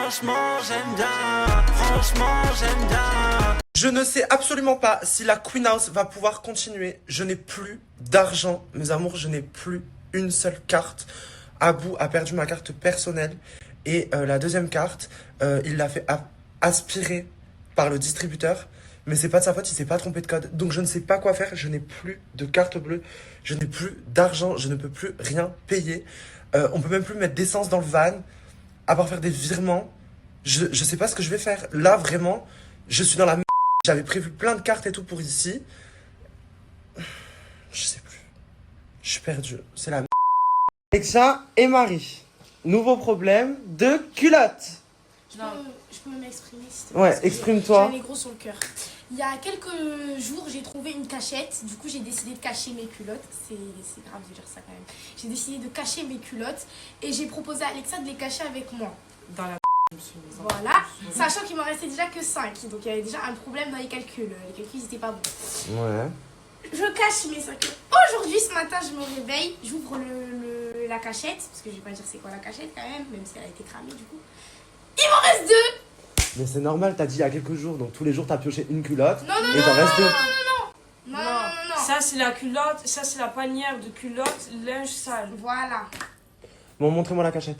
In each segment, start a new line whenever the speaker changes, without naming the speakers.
Franchement, j'aime bien. Franchement, j'aime bien.
Je ne sais absolument pas si la Queen House va pouvoir continuer. Je n'ai plus d'argent, mes amours, je n'ai plus une seule carte. Abou a perdu ma carte personnelle et la deuxième carte, il l'a fait aspirer par le distributeur. Mais c'est pas de sa faute, il s'est pas trompé de code. Donc je ne sais pas quoi faire, je n'ai plus de carte bleue, je n'ai plus d'argent, je ne peux plus rien payer. On peut même plus mettre d'essence dans le van, à part faire des virements. Je sais pas ce que je vais faire. Là, vraiment, je suis dans la merde. J'avais prévu plein de cartes et tout pour ici. Je sais plus. Je suis perdu. C'est la merde. Alexia et Marie. Nouveau problème de culotte.
Je peux m'exprimer si
Ouais, exprime-toi.
J'ai les gros sur le cœur. Il y a quelques jours, j'ai trouvé une cachette. Du coup, j'ai décidé de cacher mes culottes. C'est grave de dire ça quand même. J'ai décidé de cacher mes culottes. Et j'ai proposé à Alexa de les cacher avec moi.
Dans la
Voilà. Sachant qu'il m'en restait déjà que 5. Donc, il y avait déjà un problème dans les calculs. Les calculs, n'étaient pas bons.
Ouais.
Je cache mes 5 culottes. Aujourd'hui, ce matin, je me réveille. J'ouvre la cachette. Parce que je vais pas dire c'est quoi la cachette quand même. Même si elle a été cramée du coup. Il m'en reste 2.
Mais c'est normal, t'as dit il y a quelques jours, donc tous les jours t'as pioché une culotte.
Non, non,
et t'en restes deux.
Non.
Ça, c'est la culotte. Ça, c'est la panière de culotte, linge sale.
Voilà.
Bon, montrez-moi la cachette.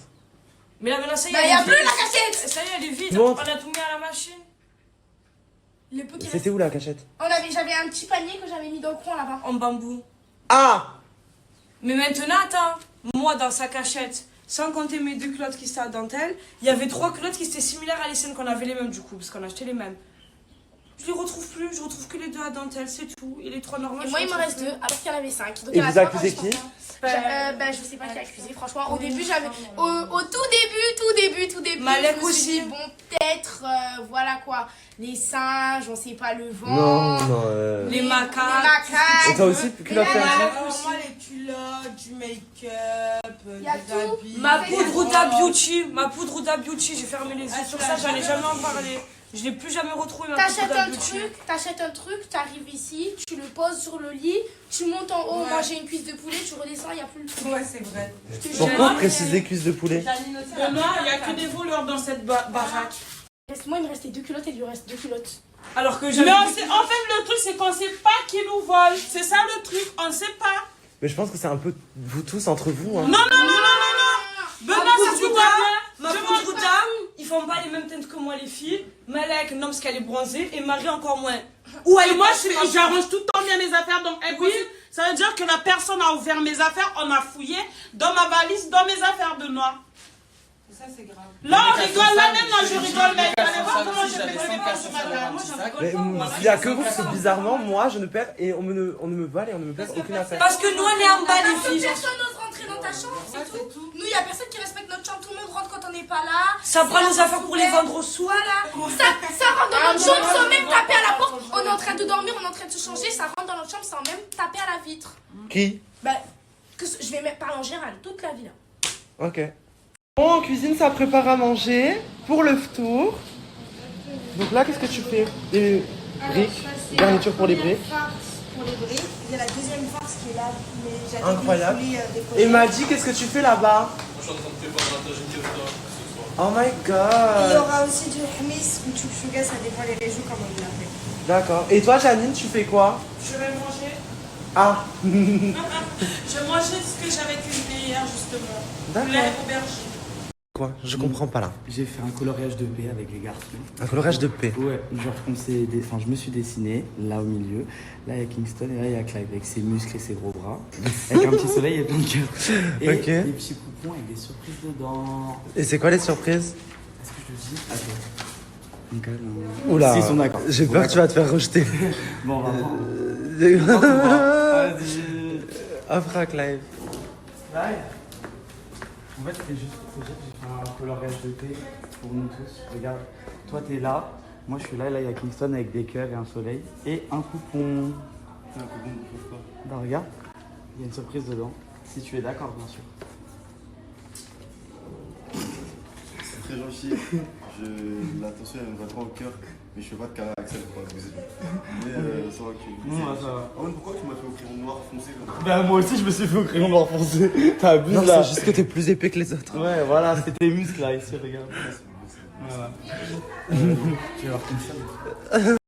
Mais là, maintenant, ça y est.
Bah, il n'y a plus la cachette.
Ça y est, elle est vide.
Montre.
On a tout mis à la machine.
Le peu qui
C'était
reste.
où la cachette?
J'avais un petit panier que j'avais mis dans le coin là-bas.
En bambou.
Ah!
Mais maintenant, attends. Moi, dans sa cachette, sans compter mes 2 culottes qui étaient à dentelle, il y avait 3 culottes qui étaient similaires à les siennes qu'on avait les mêmes du coup, parce qu'on a acheté les mêmes. Je les retrouve plus, je retrouve que les 2 à dentelle, c'est tout. Et les 3 normales.
Et moi, il m'en reste 2, alors qu'il y en avait 5. Donc,
Et
il y en a
vous
3
accusez
quand je
qui?
pense. Je sais pas qui a accusé, franchement. Au début, j'avais. Au tout début.
Malek
je me suis
aussi.
dit, bon, peut-être, voilà quoi. Les singes, on sait pas le vent.
Non.
Les macaques.
Et toi aussi, culotte
Et là,
perdu?
Moi, les culottes, du make-up,
Y a
des
tout.
habits.
Ma
C'est
poudre
la
Huda Beauty, j'ai fermé les yeux sur ça, j'en ai jamais en parlé. Je l'ai plus jamais retrouvé ma poudre Huda Beauty.
T'achètes un truc, t'arrives ici, tu le poses sur le lit, tu montes en haut,
Ouais.
manger une cuisse de poulet, tu redescends, il n'y a plus le truc.
Ouais, c'est vrai.
Je te jure.
Pourquoi préciser cuisse de poulet?
Benoît, il n'y a que des voleurs dans cette baraque.
Moi, il me restait 2 culottes et il lui reste 2 culottes.
Alors que
Mais
j'avais.
en fait, le truc, c'est qu'on sait pas qui nous vole. C'est ça le truc, on sait pas.
Mais je pense que c'est un peu vous tous entre vous. Hein.
Non. Benoît, ça se voit
Ma
bien.
poudre Huda, ils font pas les mêmes teintes que moi les filles. Malek, non, parce qu'elle est bronzée, et Marie encore moins.
Ou et moi, j'arrange tout le temps bien mes affaires, donc impossible. Ça veut dire que la personne a ouvert mes affaires, on a fouillé dans ma valise, dans mes affaires de noir.
Ça, c'est grave.
Là, on rigole, là même, là, je rigole, mais vous allez voir comment je fais
Mais il y a que vous, parce que bizarrement, moi je ne perds et on ne me vole et on ne me perd aucune affaire.
Parce que nous, on est en bas, les filles.
Personne n'ose rentrer dans ta chambre, c'est tout. Nous, il n'y a personne qui respecte notre chambre, tout le monde rentre quand on n'est pas là.
Ça prend nos affaires pour les vendre au sous.
Voilà. Ça rentre dans notre chambre sans même taper à la porte. On est en train de dormir, on est en train de se changer, ça rentre dans notre chambre sans même taper à la vitre.
Qui?
Je vais même parler en général, toute la vie là.
Ok. Bon, en cuisine, ça prépare à manger pour le tour. Donc là, qu'est-ce que tu fais? Des briques, garniture pour les briques.
Pour les briques. Il y a la deuxième farce qui est là, mais j'attends
Incroyable.
qu'il ait des
Et Maddy, qu'est-ce que tu fais là-bas?
Je suis en train de préparer un tagine kefta ce soir.
Oh my
Il y
god.
aura aussi du hmis ou chouchouga, ça dépend les régions comment vous l'appelez.
D'accord. Et toi, Janine, tu fais quoi?
Je vais manger.
Ah.
Je vais manger ce que j'avais cuisiné hier, justement.
D'accord.
Poulet aubergine.
Quoi? Je comprends pas là.
J'ai fait un coloriage de paix avec les garçons.
Un colorage de paix.
Ouais, genre je me suis dessiné là au milieu. Là il y a Kingston et là il y a Clive avec ses muscles et ses gros bras. Avec un petit soleil et plein de cœurs. Et
Ok.
des petits coupons avec des surprises dedans.
Et c'est quoi les surprises?
Est-ce que je le dis? Attends. Un câlin.
Oula.
S'ils sont d'accord.
J'ai peur que tu vas te faire rejeter.
Bon, on va voir. Vas-y.
Offre à Clive.
Là, en fait, j'ai fait un coloriage de paix pour nous tous. Regarde, toi t'es là, moi je suis là, et là il y a Kingston avec des cœurs et un soleil. Et un coupon.
Un coupon, pourquoi?
Bah regarde, il y a une surprise dedans. Si tu es d'accord, bien sûr.
C'est très gentil. L'attention elle me va trop au cœur. Mais je fais pas de câlin avec ça pour abuser. Mais ça va que.
Non, ça va.
Ah ouais, pourquoi tu m'as fait au crayon noir foncé comme ça?
Bah moi aussi je me suis fait au crayon noir foncé. T'as abusé
Non,
là.
c'est juste que t'es plus épais que les autres.
Ouais, voilà, c'était tes muscles là, ici, regarde.
Ouais, c'est
Tu vas voir comme ça.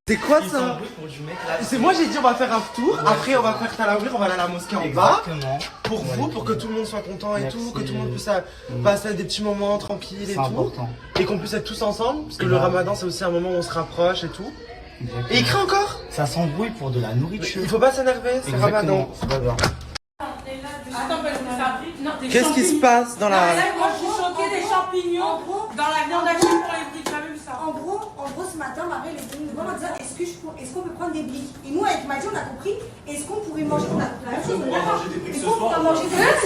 C'est quoi
Ils
ça?
sont bruits pour que je mette là.
C'est moi j'ai dit on va faire un tour, après on va faire Talawir, on va aller à la mosquée en bas.
Exactement.
Pour vous, pour que tout le monde soit content et
Merci.
tout, que tout le monde puisse passer des petits moments tranquilles et
C'est
tout.
important.
Et qu'on puisse être tous ensemble, parce que le ramadan c'est aussi un moment où on se rapproche et tout.
Exactement.
Et il crie encore.
Ça s'embrouille pour de la nourriture.
Il faut pas s'énerver, c'est ramadan.
Exactement. C'est pas grave.
Attends, parce que ça brille. Non, des
Qu'est-ce qui se passe dans la...
Moi, je suis choquée des champignons dans la viande hachée pour les briques. J'avais vu ça.
En gros, ce matin, Marie elle est venue nous voir en disant est-ce qu'on peut prendre des briques? Et nous, avec Maddy, on a compris est-ce qu'on pourrait manger? On a compris la même chose. On a manger des briques ce soir.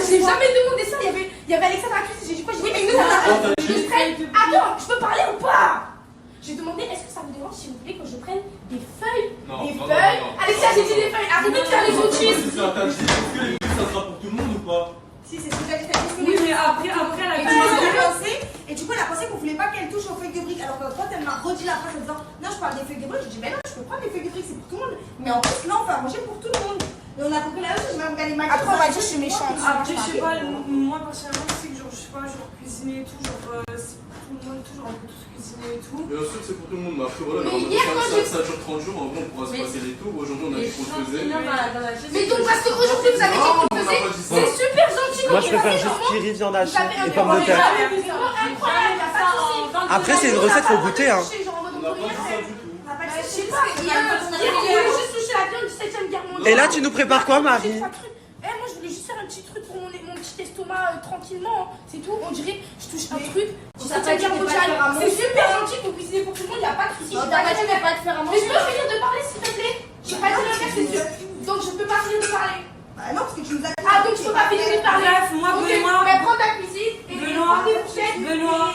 J'ai jamais demandé ça. Il y avait Alexa dans la cuisine. J'ai dit quoi? J'ai dit, mais nous, attends, je peux parler ou pas? J'ai demandé est-ce que ça vous dérange si vous voulez que je prenne des feuilles? Des feuilles? Alexia, j'ai dit des feuilles. Arrêtez de faire les autistes.
Est-ce que les briques, ça sera pour tout le monde ou pas?
Si, c'est ce que j'allais faire.
Oui, mais après, la
Et du coup, elle a pensé qu'on voulait pas qu'elle touche aux feuilles de briques. Alors que quand elle m'a redit la phrase en disant non, je parle des feuilles de briques, je dis mais non, je peux prendre des feuilles de briques, c'est pour tout le monde. Mais en plus, là, on fait à manger pour tout le monde. Et on a compris la même chose, je vais regarder ma
Après, on va dire je suis méchante.
Après, je sais pas, moi personnellement, je sais que genre, je sais pas, genre cuisiner et tout, genre, tout le monde, toujours on peut tous cuisiner et tout.
Bien sûr que c'est pour tout le monde, mais après voilà,
Mais hier, quand
ça dure 30 jours, en vrai on pourra se passer les tours. Aujourd'hui on a dit qu'on le faisait.
Mais donc, parce qu'aujourd'hui, vous avez dit qu'on le faisait, c'est super gentil.
Moi je préfère juste kiri, viande hachée et pommes de terre. Après c'est une recette, faut goûter hein.
On n'a pas dit ça du tout.
Je sais pas, hier, on voulait juste toucher la viande du 7ème guerre mondiale.
Et là tu nous prépares quoi Marie?
Moi je voulais juste faire un petit truc pour mon petit estomac tranquillement, c'est tout. On dirait je touche un truc du 7ème guerre mondiale. C'est super gentil pour cuisiner pour tout le monde, il n'y a pas de soucis.
T'as pas dit de pas te faire un
Mais je peux finir de parler s'il te plaît? J'ai pas dit le faire, c'est sûr. Donc je peux pas finir de parler.
Bah non, parce que tu nous as dit.
Ah donc je peux pas finir de parler.
Bref, moi,
Ok,
Benoît.
mais prends ta cuisine et
Benoît,
prends tes fourchettes.
Benoît,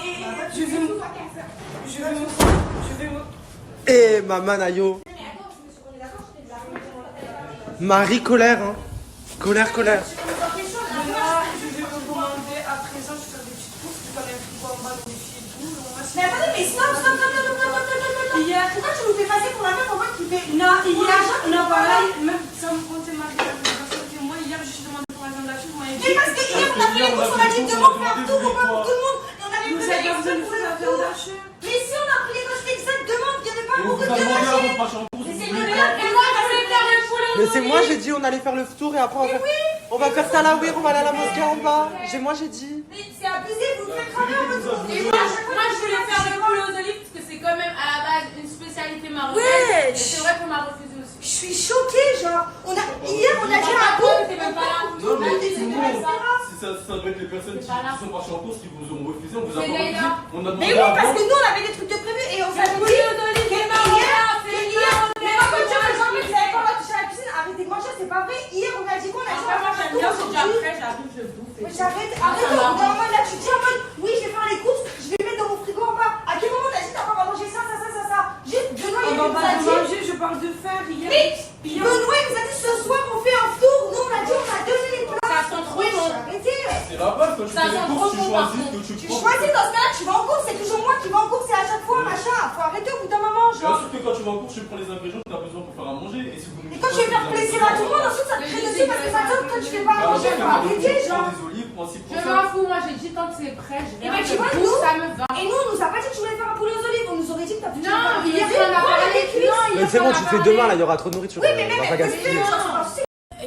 je vais me
Eh maman Ayo. Marie colère hein. Colère.
Benoît, je vais vous demander à présent, je vais faire des petites courses, vu qu'on a un frigo en bas, dans les filles et tout.
Mais attendez, mais stop.
Hier,
Pourquoi tu nous fais passer pour la meuf en fait qui fait.
non, pareil, même ça me comptait ma vie, moi, hier, je suis demandé pour la viande hachée, vous m'avez dit.
Mais parce que hier on a fait les courses, on a dit demain on fait un tour, on va pour tout le monde. Et on avait
Vous
fait
avez pas besoin de
pour
faire la
le
viande
tour.
hachée.
Mais si on a pris les courses exactement, il n'y avait pas
On
beaucoup
vous
de
a demandé avant
viande.
de marcher en course.
Mais c'est
vous
une
voulez-
blague. Et moi je voulais faire le poulet.
Mais c'est moi j'ai dit on allait faire le tour et après on va faire Talawir, on va aller à la mosquée en bas. Moi j'ai dit.
Mais c'est abusé, vous me faites cramer en mode.
Et moi, je voulais faire le poulet aux olives parce que c'est quand même à la base une spécialité marocaine.
Ouais.
Et c'est vrai qu'on m'a refusé aussi.
Je suis choquée, genre. Hier on a dit un coup.
T'es même pas là.
Non mais
Tout le
tout le
monde
monde, si ça doit être les personnes qui sont parties en course qui vous ont refusé, on vous a
C'est
pas
Leïla.
refusé. On a
Mais
demandé
oui, parce
avant.
que nous on avait des trucs de prévu et on
Le
s'est dit.
poulet aux olives, c'est marocain, c'est
Hier, mais par contre, tu veux jamais que vous avez pas le droit de toucher à la cuisine, arrêtez de manger, c'est pas vrai. Hier, on a dit qu'on a dit on va faire un tour aujourd'hui.
j'arrive, je bouffe.
Mais j'arrête, arrête, au bout d'un moment, là, tu dis en mode, oui, je vais faire les courses, je vais mettre dans mon frigo en bas. À quel moment t'as dit, t'as pas manger ça? Juste, Benoît, il
On
nous
va
a
pas
dit.
manger, je parle de faire hier.
Benoît, il nous a dit ce soir, on fait un tour. Nous, on a dit, on a donné les plats.
Ça sent trop
Oui,
bon.
arrêtez.
C'est la base quand tu
Ça
fais les
sent
courses,
trop
tu
bon, par
choisis
contre.
que tu
Tu
prends.
choisis dans ce cas-là, tu vas en course, c'est toujours moi qui vais en course, et à chaque fois, machin. Faut arrêter au bout d'un moment,
Bien
genre.
sûr que quand tu vas en course, tu prends les ingrédients que tu as besoin pour faire à manger. Et si vous
Et quand tu veux faire plaisir à tout le monde, ensuite, ça te crée dessus parce que ça tombe quand tu fais pas à manger. Faut arrêter, genre.
des olives, prends ci,
Je
prends ça.
m'en fous, moi j'ai dit tant que c'est prêt, je
Et
viens,
ben,
je
tu vois,
bouffe,
nous,
ça me va.
Et nous, on nous a pas dit que tu voulais faire un poulet aux olives, on nous aurait dit que t'as pu
Non,
faire
hier on a parlé.
Mais c'est bon, tu fais demain là, il y aura trop de nourriture.
Oui, mais
On va
même,
pas gaspiller.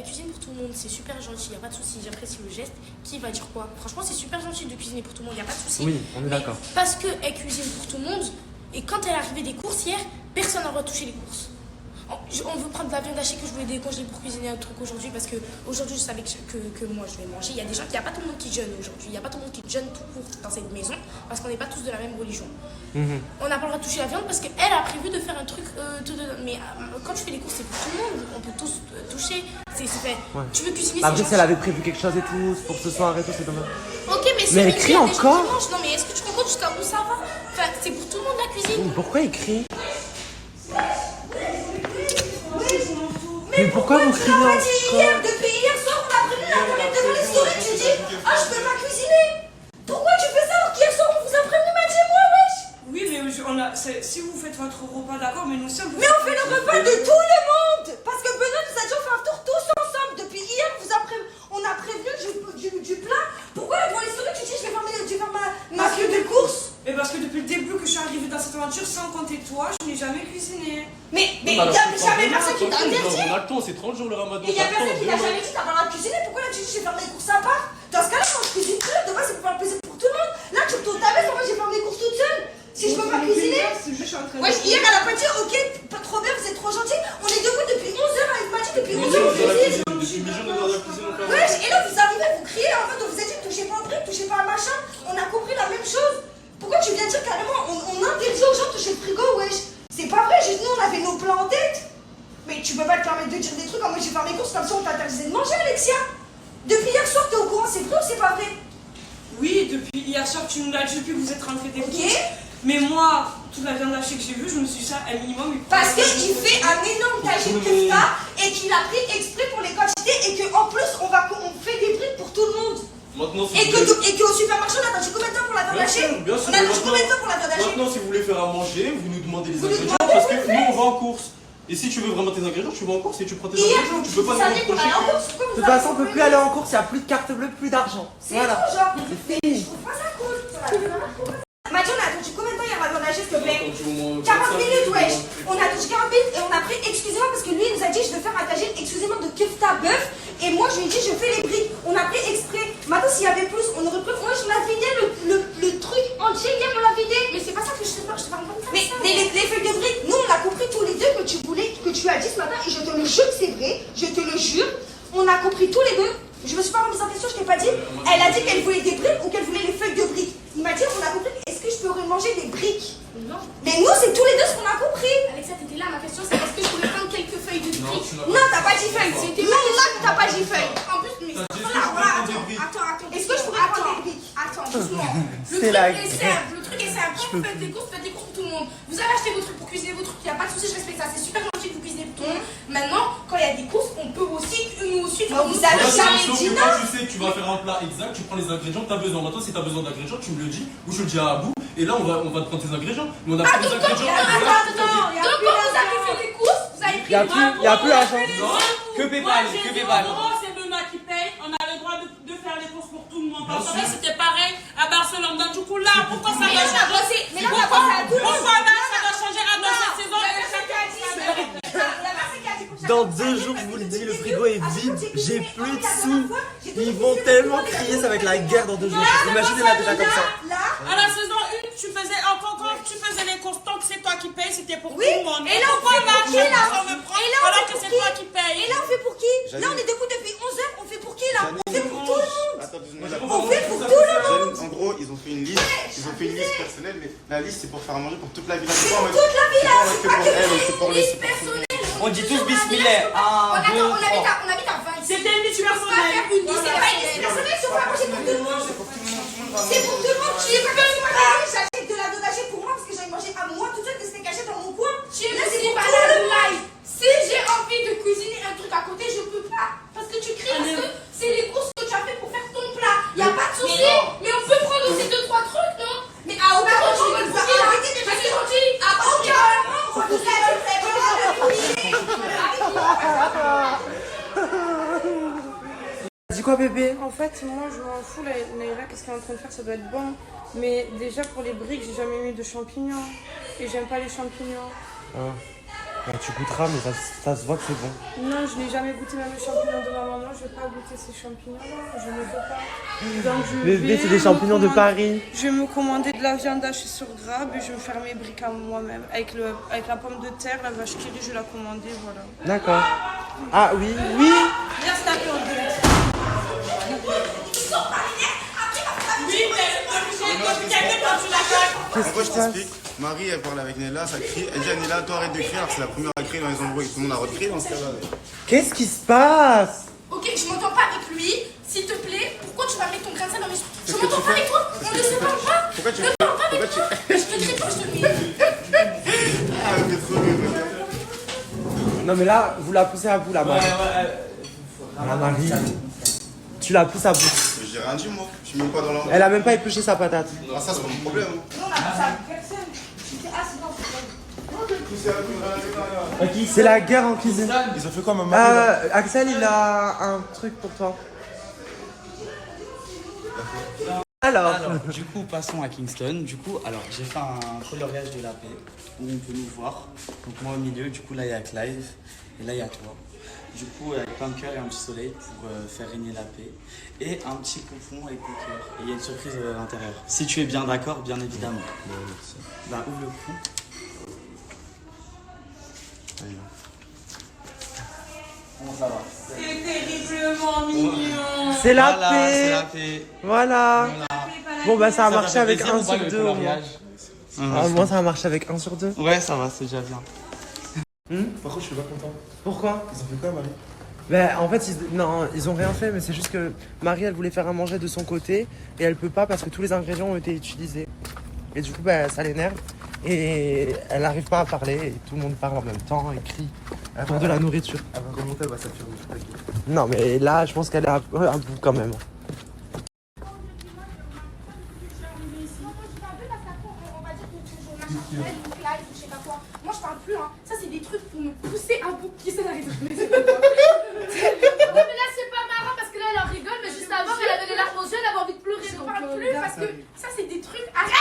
Cuisine pour tout le monde, c'est super gentil, il n'y a pas de souci, j'apprécie le geste. Qui va dire quoi? Franchement, c'est super gentil de cuisiner pour tout le monde, il n'y a pas de souci.
Oui, on est d'accord.
Parce qu'elle cuisine pour tout le monde, et quand elle est arrivée des courses hier, personne n'a retouché les courses. On veut prendre de la viande hachée que je voulais décongeler pour cuisiner un truc aujourd'hui parce que aujourd'hui je savais que moi je vais manger. Il y a des gens, il n'y a pas tout le monde qui jeûne aujourd'hui, il n'y a pas tout le monde qui jeûne tout court dans cette maison parce qu'on n'est pas tous de la même religion. On n'a pas le droit de toucher la viande parce qu'elle a prévu de faire un truc mais quand tu fais les courses c'est pour tout le monde, on peut tous toucher, c'est fait.
Ouais.
Tu veux cuisiner,
Après,
c'est
si elle avait prévu quelque chose et tout, pour ce soir et tout, c'est dommage.
Ok, mais c'est
Mais elle
midi,
crie
il y a des gens qui
encore.
mangent. Non mais est-ce que tu te rends compte jusqu'à où ça va? Enfin, c'est pour tout le monde la cuisine.
Pourquoi il crie? Mais pourquoi vous criez
On a
encore?
dit hier, depuis hier soir, on a prévu la toilette devant les stories, tu dis, ah, je peux pas cuisiner. Pourquoi tu fais ça alors qu'hier soir, on vous a prévenu, Mathieu et moi, wesh?
Oui, mais si vous faites votre repas, d'accord, mais nous sommes.
Mais on fait le repas de tout le monde. Parce que Benoît nous a dit, on fait un tour tous ensemble. Depuis hier, on a prévenu du plat. Pourquoi devant les stories, tu dis, je vais faire ma queue de course?
Mais parce Parce que depuis le début que je suis arrivée dans cette aventure, sans compter toi, je n'ai jamais cuisiné.
Mais il y a jamais personne qui t'a interdit.
On a le temps, c'est 30 jours le ramadan.
Et il y a personne qui t'a jamais dit t'as pas le droit de cuisiner. Pourquoi là tu dis j'ai fait mes courses à part? Dans ce cas-là, quand je cuisine seule, de base c'est pour faire plaisir pour tout le monde. Là tu retournes ta veste, moi j'ai fait mes courses toute seule. Si je peux pas cuisiner. Ouais, hier elle a pas dit ok, pas trop bien, vous êtes trop gentil. On est debout depuis 11h, elle m'a dit depuis 11h on cuisine.
Depuis mi-jour, on est dans la cuisine.
Ouais, et là vous arrivez, vous criez en fait, on vous a dit touchez pas un truc, touchez pas un machin. On a compris la même chose. Pourquoi tu viens dire carrément, on interdit aux gens de toucher le frigo, wesh? C'est pas vrai, juste nous on avait nos plans en tête. Mais tu peux pas te permettre de dire des trucs en mode j'ai fait mes courses comme ça on t'interdisait de manger, Alexia. Depuis hier soir t'es au courant, c'est vrai ou c'est pas vrai?
Oui, depuis hier soir, tu nous l'as dit depuis que vous êtes rentrés des
Ok.
courses. Mais moi, toute la viande hachée que j'ai vue, je me suis dit ça un minimum.
Parce qu'il fait un énorme tagine kefta et qu'il a pris exprès pour les quantités et qu'en plus on fait des briques pour tout le monde.
Maintenant, si
Et
vous voulez-
qu'au supermarché on a attendu combien de temps pour la viande
Bien
hachée?
sûr, bien sûr.
On a attendu combien de temps pour la viande hachée?
Maintenant, si vous voulez faire à manger, vous nous demandez les
Vous nous
ingrédients
demandez,
parce que
vous le
nous on va en course. Et si tu veux vraiment tes ingrédients, tu vas en course et tu prends tes
Hier,
ingrédients. Tu peux pas
ça
nous
dit qu'on allait en
reprocher.
course. Pourquoi
De
vous
toute
avez
façon, on peut plus aller en course, il n'y a plus de carte bleue, plus d'argent.
C'est
Voilà.
tout, genre.
C'est fini.
Je trouve pas ça cool. Mathieu, on a attendu combien de temps hier la viande hachée, s'il te plaît?
Attendu au moins
40 minutes,
25
wesh. On a attendu 40 minutes et on a pris excusez-moi parce que lui il nous a dit je vais faire un tagine excusez-moi de kefta bœuf et moi je lui ai dit je fais les briques. On a pris exprès. Maintenant s'il y avait plus, on aurait pris. Moi je l'ai vidé le truc entier hier, on l'a vidé.
Mais c'est pas ça que je te parle comme ça.
Mais les feuilles de briques, nous on a compris tous les deux que tu voulais, que tu as dit ce matin et je te le jure que c'est vrai, je te le jure. On a compris tous les deux. Je me suis pas remise en question, je t'ai pas dit. Elle a dit qu'elle voulait des briques ou qu'elle voulait les feuilles de briques. Il m'a dit on a compris, est-ce que je peux manger des briques?
Non.
Mais nous c'est tous les deux ce qu'on a compris.
Alexia, t'étais là, ma question c'est est-ce que je pouvais prendre quelques feuilles de briques?
Non, t'as pas dit feuille.
C'était
Non,
pas
là, t'as pas dit feuille.
En plus, mais
T'as dit,
voilà,
est-ce que je peux
voilà,
prendre des briques?
attends.
Est-ce que je pourrais prendre des briques?
Attends, doucement. Le
C'est
truc
la
est simple, le truc est simple. Quand vous faites des courses pour tout le monde. Vous avez acheté vos trucs pour cuisiner vos trucs, il n'y a pas de souci, je respecte ça. C'est super gentil que vous cuisinez pour tout le monde. Maintenant, quand il y a des courses, on peut aussi, nous aussi,
Non, vous avez
Là,
jamais
sauf
dit
que
non.
quand tu sais que tu vas faire un plat exact, tu prends les ingrédients que tu as besoin. Maintenant, si tu as besoin d'ingrédients, tu me le dis ou je le dis à Abou. Et là, on va te prendre tes ingrédients. Mais on a pris les ingrédients.
Donc, quand vous avez fait les courses, vous avez pris
Il n'y a plus l'argent.
Que
Paypal,
que Paypal. C'est Benoît qui paye, on a le droit de faire les courses pour tout le monde. Parce que c'était pareil à Barcelone. Donc, du coup, là, pourquoi ça doit changer?
Mais là, on a pensé à tout le monde.
Pourquoi là, ça doit changer à dans cette saison?
Dans 2 jours, je vous le dis, le frigo est vide. J'ai plus de sous. Ils vont tellement crier, ça va être la guerre dans 2 jours. Imaginez-la déjà comme ça.
À la saison 1, tu faisais encore quand tu faisais les courses, tant que c'est toi qui paye, c'était pour
Oui,
tout le monde.
et là, on
pourquoi
fait pour qui, là?
on me prend
Et là, on
alors
fait
que
pour
c'est
qui?
toi qui paye?
Et là, on fait pour qui? Là,
Janine.
on est debout depuis 11h, on fait pour qui là? On fait pour tout le monde.
Attends,
On fait pour tout le monde.
En gros, ils ont fait une liste. Ils ont fait une liste personnelle, mais la liste c'est pour faire à manger pour toute la village.
C'est pour toute la village, c'est pas
pour
que
elle, c'est pour le.
liste personnelle.
On dit tous bismillah. 1, 2, 3.
On habite à 20.
C'était une liste
On va
personnelle.
faire une liste
C'est pas une liste personnelle, c'est pas manger pour tout le monde. C'est pour tout le monde. Tu es pas comme moi, j'achète de la donation pour moi parce que j'avais mangé à moi toute seule que c'était caché dans mon coin.
Tu
Là,
me
c'est
dis
pour
pas
tout
la
le monde.
live. Si j'ai envie de cuisiner un truc à côté, je peux pas. Parce que tu cries, parce que c'est les courses que tu as fait pour faire ton plat. Y a pas de souci. Mais on peut prendre aussi 2-3 trucs, non? Mais à aucun moment, tu veux pousser là. Je suis gentille. À aucun moment, on nous a dit, c'est pas
Dis quoi, bébé?
En fait, moi, je m'en fous, Naïla, qu'est-ce qu'elle est en train de faire, ça doit être bon. Mais déjà, pour les briques, j'ai jamais mis de champignons. Et j'aime pas les champignons.
Bah, tu goûteras, mais ça se voit que c'est bon.
Non, je n'ai jamais goûté même les champignons de ma maman. Je vais pas goûter ces champignons-là. Je ne peux pas. Donc, je
Bébé,
vais
c'est des
me
champignons de
commander-
Paris.
Je vais me commander de la viande hachée sur Grab et je vais me faire mes briques à moi-même. Avec la pomme de terre, la vache qui rit, je vais la commander, voilà.
D'accord. Ah oui, oui.
Viens se taper en direct.
Oui, mais quand tu la
En gros, je t'explique. Marie, elle parle avec Nella, ça crie. Elle dit à Nella, toi arrête de crier, alors que c'est la première à crier dans les embrouilles. Tout le monde a recrié dans ce cas-là.
Qu'est-ce qui se passe?
Ok, je m'entends pas avec lui. S'il te plaît, pourquoi tu vas mettre ton grain de sel dans mes trucs? Je m'entends pas avec toi. On ne se parle pas.
Pourquoi tu
Ne parle pas avec toi. Je te crie pas, je te crie.
Ah, mais trop bien.
Non, mais là, vous la poussez à bout, la Marie. La Marie. Tu la pousses à bout.
J'ai rien dit, moi. Je suis même pas dans l'embrouille.
Elle a même pas épluché sa patate.
Ah, ça, c'est pas mon problème.
Nous, on a pensé à personne. Ah, c'est bon, c'est bon.
C'est la guerre en cuisine.
Ils ont fait quoi, maman?
Axel, il a un truc pour toi. Alors,
du coup, passons à Kingston. Du coup, alors, j'ai fait un coloriage de la paix où on peut nous voir. Donc, moi au milieu, du coup, là, il y a Clive et là, il y a toi. Du coup, avec plein de cœurs et un petit soleil pour faire régner la paix. Et un petit poupon avec des cœurs. Et il y a une surprise à l'intérieur. Si tu es bien d'accord, bien évidemment. Bah, ouvre le poupon. Comment ça va?
C'est terriblement mignon.
c'est la
Voilà,
paix.
c'est la paix.
Voilà. Bon, bah, ça a marché avec
plaisir
1
ou pas,
sur
le
2 au moins.
coloriage?
Ah, moi, ça a marché avec 1 sur 2.
Ouais, ça va, c'est déjà bien.
Par contre, je suis pas content.
Pourquoi?
Ils ont fait quoi, Marie?
Ben, en fait, ils ont rien fait, mais c'est juste que Marie, elle voulait faire à manger de son côté et elle peut pas parce que tous les ingrédients ont été utilisés. Et du coup, ben, ça l'énerve et elle n'arrive pas à parler et tout le monde parle en même temps et crie pour de la nourriture.
Elle va remonter, elle va s'affirmer.
Non, mais là, je pense qu'elle est à bout quand même.
Moi je parle plus, hein. Ça c'est des trucs pour me pousser à bout. Qui ça d'arriver? Non mais là c'est pas marrant parce que là elle en rigole, mais juste avant elle avait les larmes aux yeux, elle avait envie de pleurer. Je parle plus parce que ça c'est des trucs. Arrête!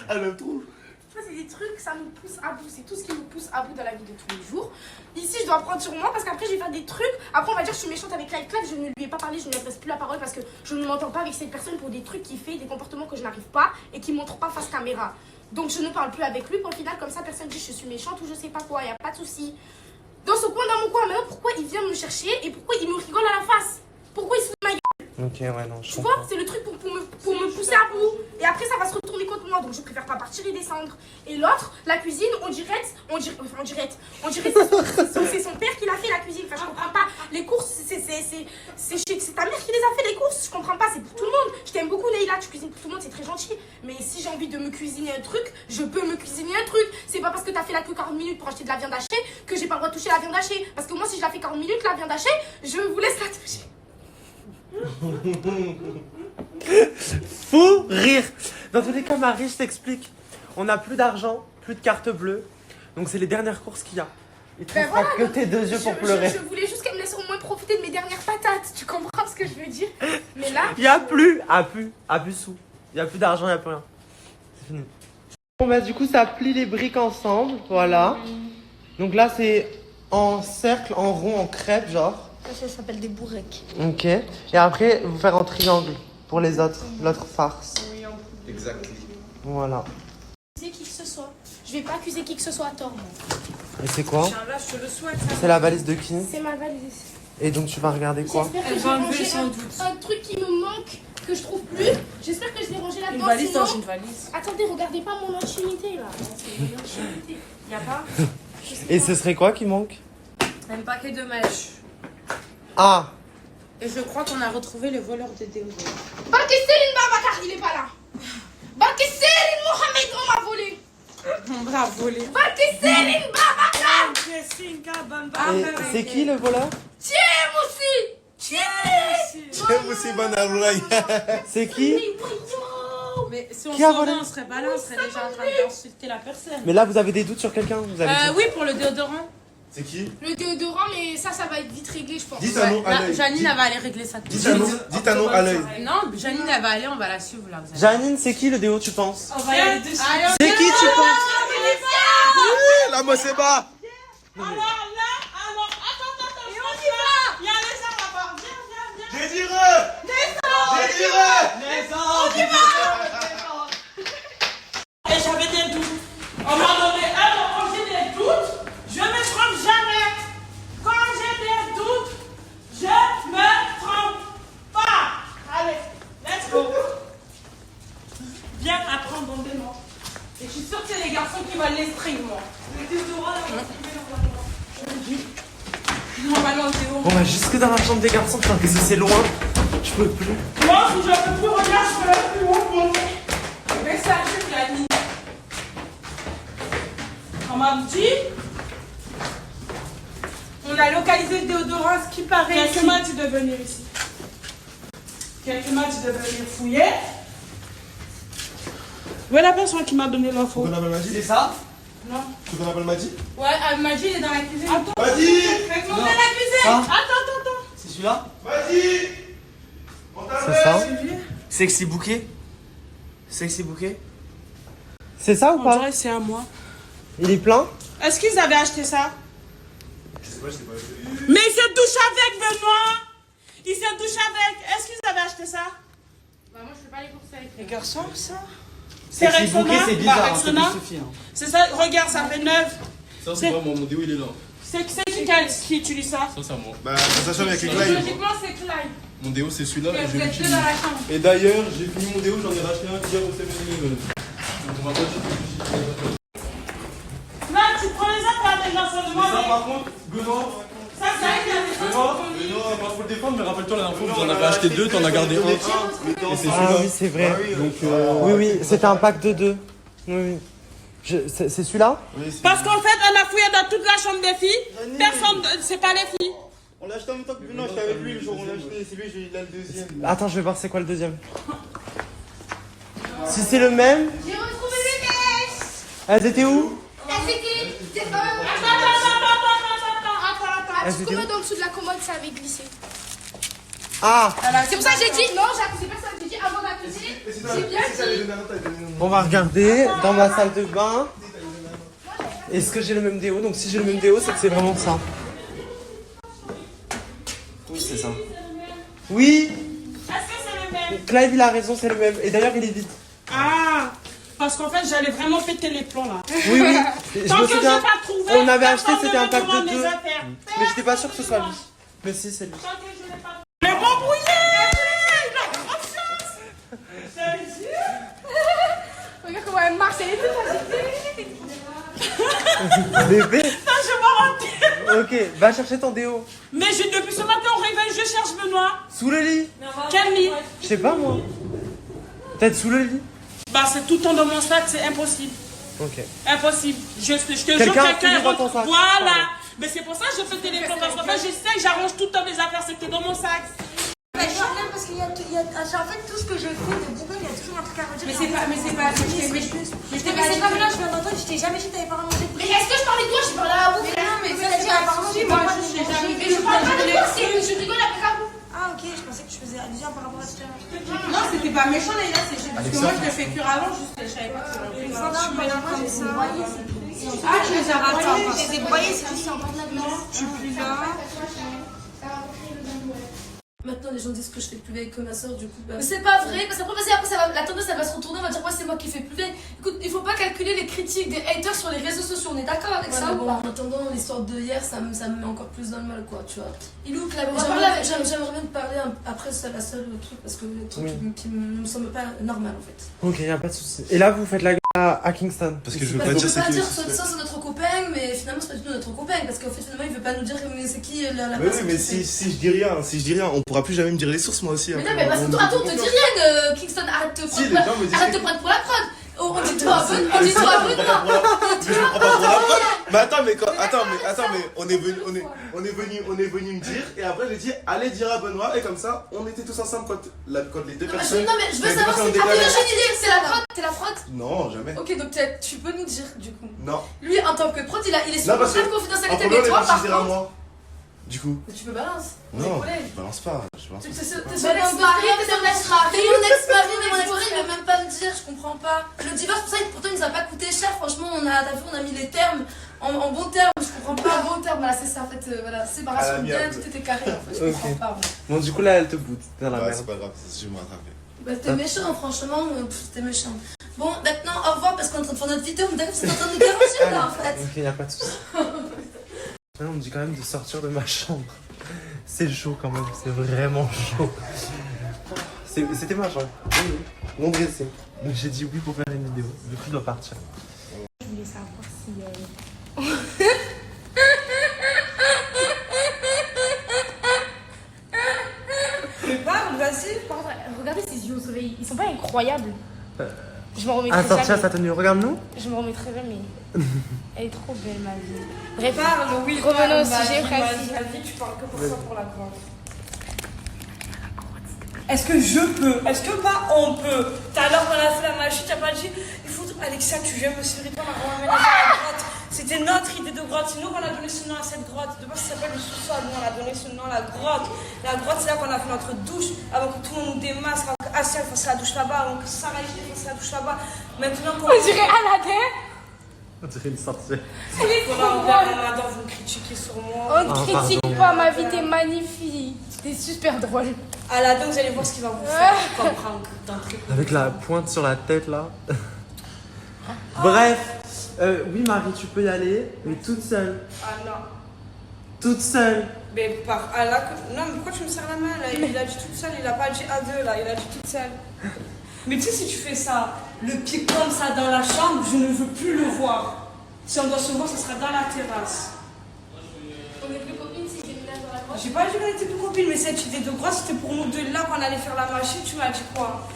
Elle aime trop.
Ça c'est des trucs, ça me pousse à bout. C'est tout ce qui me pousse à bout dans la vie de tous les jours. Ici je dois prendre sur moi parce qu'après je vais faire des trucs. Après on va dire que je suis méchante avec Clive. Je ne lui ai pas parlé, je ne lui adresse plus la parole parce que je ne m'entends pas avec cette personne pour des trucs qu'il fait, des comportements que je n'arrive pas et qui ne montrent pas face caméra. Donc je ne parle plus avec lui pour le final, comme ça personne dit je suis méchante ou je sais pas quoi, y a pas de souci. Dans ce coin, dans mon coin, maintenant pourquoi il vient me chercher et pourquoi il me rigole à la face? Pourquoi il se fout de ma gueule?
Ok, ouais, non, je
Tu
comprends.
vois, c'est le truc pour me pousser à bout. Et après ça va se retourner contre moi, donc je préfère pas partir et descendre. Et l'autre, la cuisine, on dirait c'est son père qui l'a fait la cuisine. Enfin, je comprends pas. Les courses, c'est ta mère qui les a fait les courses. Je comprends pas, c'est pour tout le monde. Je t'aime beaucoup Leïla, tu cuisines pour tout le monde, c'est très gentil. Mais si j'ai envie de me cuisiner un truc, je peux me cuisiner un truc. C'est pas parce que t'as fait la queue 40 minutes pour acheter de la viande hachée que j'ai pas le droit de toucher la viande hachée. Parce que moi, si je la fais 40 minutes, la viande hachée, je vous laisse la toucher.
Fou rire. Dans tous les cas, Marie, je t'explique. On n'a plus d'argent, plus de carte bleue. Donc c'est les dernières courses qu'il y a. Il te restera que tes 2 yeux pour pleurer.
Je voulais juste qu'elle me laisse au moins profiter de mes dernières patates. Tu comprends ce que je veux dire? Mais là...
Il n'y a plus, sous. Il n'y a plus d'argent, il n'y a plus rien. C'est fini. Bon bah du coup ça plie les briques ensemble, voilà. Donc là c'est en cercle, en rond, en crêpe genre.
Ça s'appelle des bourrecs.
Ok. Et après vous faire en triangle pour les autres, l'autre farce.
Exactement.
Voilà.
Qui que ce soit. Je vais pas accuser qui que ce soit à tort. Moi.
Et c'est quoi?
Inch'Allah, je te le souhaite.
C'est la valise de qui?
C'est ma valise.
Et donc tu vas regarder quoi?
J'espère que
Elle
j'ai
va enlever
rangé
sans doute.
un truc qui me manque, que je trouve plus. J'espère que je l'ai rangé
Une
là-dedans.
valise
sinon...
dans une valise.
Attendez, regardez pas mon intimité là. C'est mon intimité.
Y a pas?
Et ce serait quoi qui manque?
Un paquet de mèches.
Ah!
Et je crois qu'on a retrouvé le voleur de déodorant.
Bakisseline Babacar, il est pas là. Bakisseline Mohamed, on m'a volé.
On l'a volé.
Bakisseline Babacar.
Et c'est qui le voleur?
Tiens aussi.
J'aime aussi Banaloulaye.
C'est qui?
Mais si on
Qui a
s'en
volé?
va, on serait pas là, on serait déjà en train d'insulter la personne.
Mais là vous avez des doutes sur quelqu'un? Vous avez
Oui, pour le déodorant.
C'est qui?
Le déodorant, mais ça va être vite réglé, je pense.
Dites un nom à
Là,
l'œil.
Janine, elle va aller régler ça tout de
Dites
suite.
un nom à l'œil.
Non, Janine, elle va aller, on va la suivre là. Vous allez.
Janine, c'est qui le déo tu penses?
On va y aller dessus.
C'est qui tu penses?
La moi c'est bas.
Alors, attends, et on y va. Il y a les gens là-bas, viens.
Désireux.
Et j'avais des doutes. On m'a donné un mot, quand j'ai des doutes, je me trompe jamais. Quand j'ai des doutes, je me trompe pas. Allez, let's go. Viens apprendre mon démon. Et je suis sûre que c'est les garçons qui veulent les strings, moi. Les déodorants, là, je le dis. Normalement, c'est haut.
On va jusque dans la chambre des garçons, putain, que c'est loin. Je peux plus.
Moi, si je peux plus regarder, je peux plus remonter. Mais ça, je l'ai mis. On m'a dit, on a localisé le déodorant, ce qui paraît. Quelqu'un m'a dit de venir ici. Quelqu'un m'a dit de venir fouiller. Où est la personne qui m'a donné l'info?
Tu connais Madi?
C'est ça?
Non.
Tu connais Madi?
Ouais, elle m'a dit, il est dans la cuisine.
Attends.
Madi!
Faites monter la cuisine.
Ça
Attends.
C'est celui-là?
Madi!
C'est ça?
Sexy bouquet. Sexy bouquet.
C'est ça ou
On
pas?
dirait que c'est à moi.
Il est plein?
Est-ce qu'ils avaient acheté ça?
Je sais pas.
Mais il se douche avec, Benoît. Il se douche avec. Est-ce qu'ils avaient acheté ça?
Bah, moi, je fais pas les courses avec.
Les garçons, ça? C'est
Sexy
Rexona?
bouquet, c'est bizarre.
Bah,
Hein, c'est
Rexona.
plus Sophie. Hein.
C'est ça, regarde, ça fait 9.
Ça, c'est pas moi, mon déo, il est là.
C'est qui utilise ça?
Ça, c'est à moi.
Bah, ça change avec les Clyde.
Logiquement, c'est Clyde.
Mon déo, c'est celui-là et je
Vous êtes deux
l'utilise.
dans la chambre.
Et d'ailleurs, j'ai fini mon déo, j'en ai racheté un hier au 7-Eleven. Donc, on va pas dire
Là, tu prends les affaires des gens sur le
ça,
moment.
par contre, Benoît,
Ça, ça a été
Benoît, moi, faut le défendre, mais rappelle-toi la dernière fois, vous en avez acheté deux, t'en as gardé un. Et c'est
Ah
celui-là.
oui, c'est vrai.
Donc,
Oui, oui, c'était un pack de 2. Oui, oui. C'est celui-là?
Parce qu'en fait, on a fouillé dans toute la chambre des filles. Personne, c'est pas les filles.
on l'a acheté en même temps que Benoît, j'étais avec lui le jour où on l'a acheté. C'est lui, il a le deuxième.
Attends, je vais voir c'est quoi le deuxième. Si c'est le même,
J'ai retrouvé mes mèches.
elles étaient où?
Elles étaient.
Attends.
Elles
Tu
étaient où?
commodes en dessous de la commode, ça avait glissé.
Ah!
C'est pour ça que j'ai dit non, j'ai accusé personne. J'ai dit avant d'accuser, j'ai bien dit.
On va regarder dans ma salle de bain. Est-ce que j'ai le même déo? Donc si j'ai le même déo, c'est que c'est vraiment ça.
Oui, c'est ça.
Oui!
Est-ce que c'est le même?
Clive, il a raison, c'est le même. Et d'ailleurs, il est vide.
Ah, parce qu'en fait, j'allais vraiment péter les plombs là.
Oui, oui. Je
Tant
me
que j'ai
souviens.
pas trouvé,
On avait acheté,
personne
c'était
ne
un
me
pack
demande
de
mes
2.
affaires.
Mais j'étais pas sûr que ce soit lui. Mais si, c'est lui.
Tant que je l'ai pas trouvé. Mais bon brouillé! Il a confiance! C'est sûr?
Regarde comment elle marche, elle est toute agitée.
Bébé.
Ça, je m'en rends compte.
Ok, va chercher ton déo.
Mais depuis ce matin au réveil, je cherche Benoît.
Sous le lit.
Quel lit?
Je sais pas moi. Peut-être sous le lit.
Bah, c'est tout le temps dans mon sac, c'est impossible.
Ok.
Impossible. Je te jure,
Quelqu'un
quelqu'un
fouille dans ton sac.
Voilà.
Pardon.
Mais c'est pour ça que je fais téléphone. Parce qu'en fait, je sais que j'arrange tout le temps mes affaires. C'était dans mon sac.
Mais je suis parce qu'il y a, en fait, tout ce que je fais de Google, il y a toujours un truc à redire.
Mais c'est pas,
c'est comme là, je viens d'entendre, je t'ai jamais dit que t'avais pas mangé.
Mais est-ce que je parlais de toi? Je parlais à vous.
Mais non, mais ça,
t'as
c'est
dit
pas
apparemment,
possible.
moi,
Moi,
je
je
suis
suis
jamais-
Mais je parle pas de toi, je rigole avec vous.
Ah, ok, je pensais que tu faisais allusion par rapport à ce que
Non, c'était pas méchant, les gars, c'est juste parce que moi, je l'ai fait cuire avant, juste que je savais pas que c'était
une fois, tu m'as dit comme ça.
Ah, tu les as ratés.
Je les ai broyés, c'est tout ça.
Je suis plus là.
Maintenant, les gens disent que je fais plus vieille que ma soeur, du coup. Bah...
Mais c'est pas vrai, parce qu'après, la tendance elle va se retourner, on va dire ouais, c'est moi qui fais plus vieille. Écoute, il faut pas calculer les critiques des haters sur les réseaux sociaux, on est d'accord avec ça ou
bon,
pas?
en attendant, l'histoire de hier, ça me met encore plus dans le mal, quoi, tu vois.
Il est où Claire?
J'aimerais bien te parler après, c'est la seule truc, parce que le truc qui me semble pas normal, en fait.
Ok, y a pas de souci. Et là, vous faites la guerre à Kingston.
Parce que je veux
Parce
pas
qu'on
dire
peut
c'est
pas
qui.
dire ça c'est notre copain, mais finalement c'est pas du tout notre copain, parce qu'en fait finalement il veut pas nous dire mais c'est qui la
Mais oui,
personne
mais
qui fait.
si je dis rien, on pourra plus jamais me dire les sources, moi aussi.
Mais
après.
non, mais parce que toi, attends, on te dit rien, Kingston, arrête de
Si, les gens me disent
arrête de prendre pour la prod. On dit toi un peu, on dit toi un peu,
Mais je me prends pas pour la prod. Mais attends, mais on est venu me dire, et après j'ai dit, allez dire à Benoît, et comme ça, on était tous ensemble quand les deux personnes.
Non, mais je veux
les deux
savoir
personnes
si
décalées.
c'est la prod, t'es la prod.
Non, jamais.
Ok, donc tu peux nous dire du coup.
Non.
Lui, en tant que prod, il est sur
Non,
le
parce
contrat de
que. En
confidentialité,
premier,
mais
on est
toi, par
parti dire à
contre.
moi. Du coup.
Mais tu peux balancer.
Non, je balance pas. Je balance
T'es
pas.
son ex-mari, t'es son ex-mari.
T'es mon ex-mari, mais mon ex-mari il veut même pas me dire, je comprends pas. Le divorce, pour ça, pourtant il nous a pas coûté cher, franchement, t'as vu, on a mis les termes en bon terme, je comprends pas.
En bon terme, voilà, c'est ça en fait, voilà, séparation bien, tout était carré en fait, je comprends pas.
Bon, du coup, là, elle te boot. T'es dans la
Ouais,
merde.
c'est pas grave, je vais me rattraper.
Bah t'es méchant, franchement, t'es méchant. Bon, maintenant, au revoir, parce qu'on est en train de faire notre vidéo, mais vous êtes en train de nous garantir là, en fait.
Ok, y a pas de souci. Là, on me dit quand même de sortir de ma chambre. C'est chaud quand même, c'est vraiment chaud. C'était ma chambre. Oui, mon dressing. Donc j'ai dit oui pour faire une vidéo. Du coup, je dois partir.
Je voulais savoir si.
Parle, vas-y.
Regardez ses yeux au soleil, ils sont pas incroyables. Je me remettrai
À sortir
jamais.
sa tenue, regarde-nous.
Je me remettrai jamais. Elle est trop belle ma vie. Bref,
Parle, oui.
revenons
parle,
au sujet
vas-y,
principal.
vas-y, tu parles que pour ça, pour la grotte. Est-ce que je peux? Est-ce que pas on peut? Tout à l'heure, on a fait la machine, t'as pas dit, il faut. Alexia, tu viens me servir pas, on va ramener à la grotte.
C'était notre idée de grotte. C'est nous qu'on a donné ce nom à cette grotte. De base, ça s'appelle le sous-sol. Nous, on a donné ce nom à la grotte. La grotte, c'est là qu'on a fait notre douche. Avant que tout le monde nous démasse. Avant que Assia fasse la douche là-bas. Avant que Sarah fasse la douche là-bas. Maintenant qu'on.
On dirait Aladdin.
On dirait une sorcière.
Elle est trop drôle.
Ramadan, vous me critiquez sur moi.
On ne critique pas, ma vie, t'es magnifique. T'es super drôle.
Aladdin, vous allez voir ce qu'il va vous faire comme prank d'entrée.
Avec la pointe sur la tête là. Bref, oui Marie, tu peux y aller, mais toute seule.
Ah non.
Toute seule.
Mais par Allah, non, mais pourquoi tu me serres la main là? Il a dit toute seule, il a pas dit à deux là, il a dit toute seule. Mais tu sais, si tu fais ça, le pied comme ça dans la chambre, je ne veux plus le voir. Si on doit se voir, ce sera dans la terrasse.
On est plus copines si j'ai mis là dans la grotte.
J'ai pas dit qu'on était plus copines, mais cette idée de grotte, c'était pour nous deux là qu'on allait faire la machine. Tu m'as dit quoi?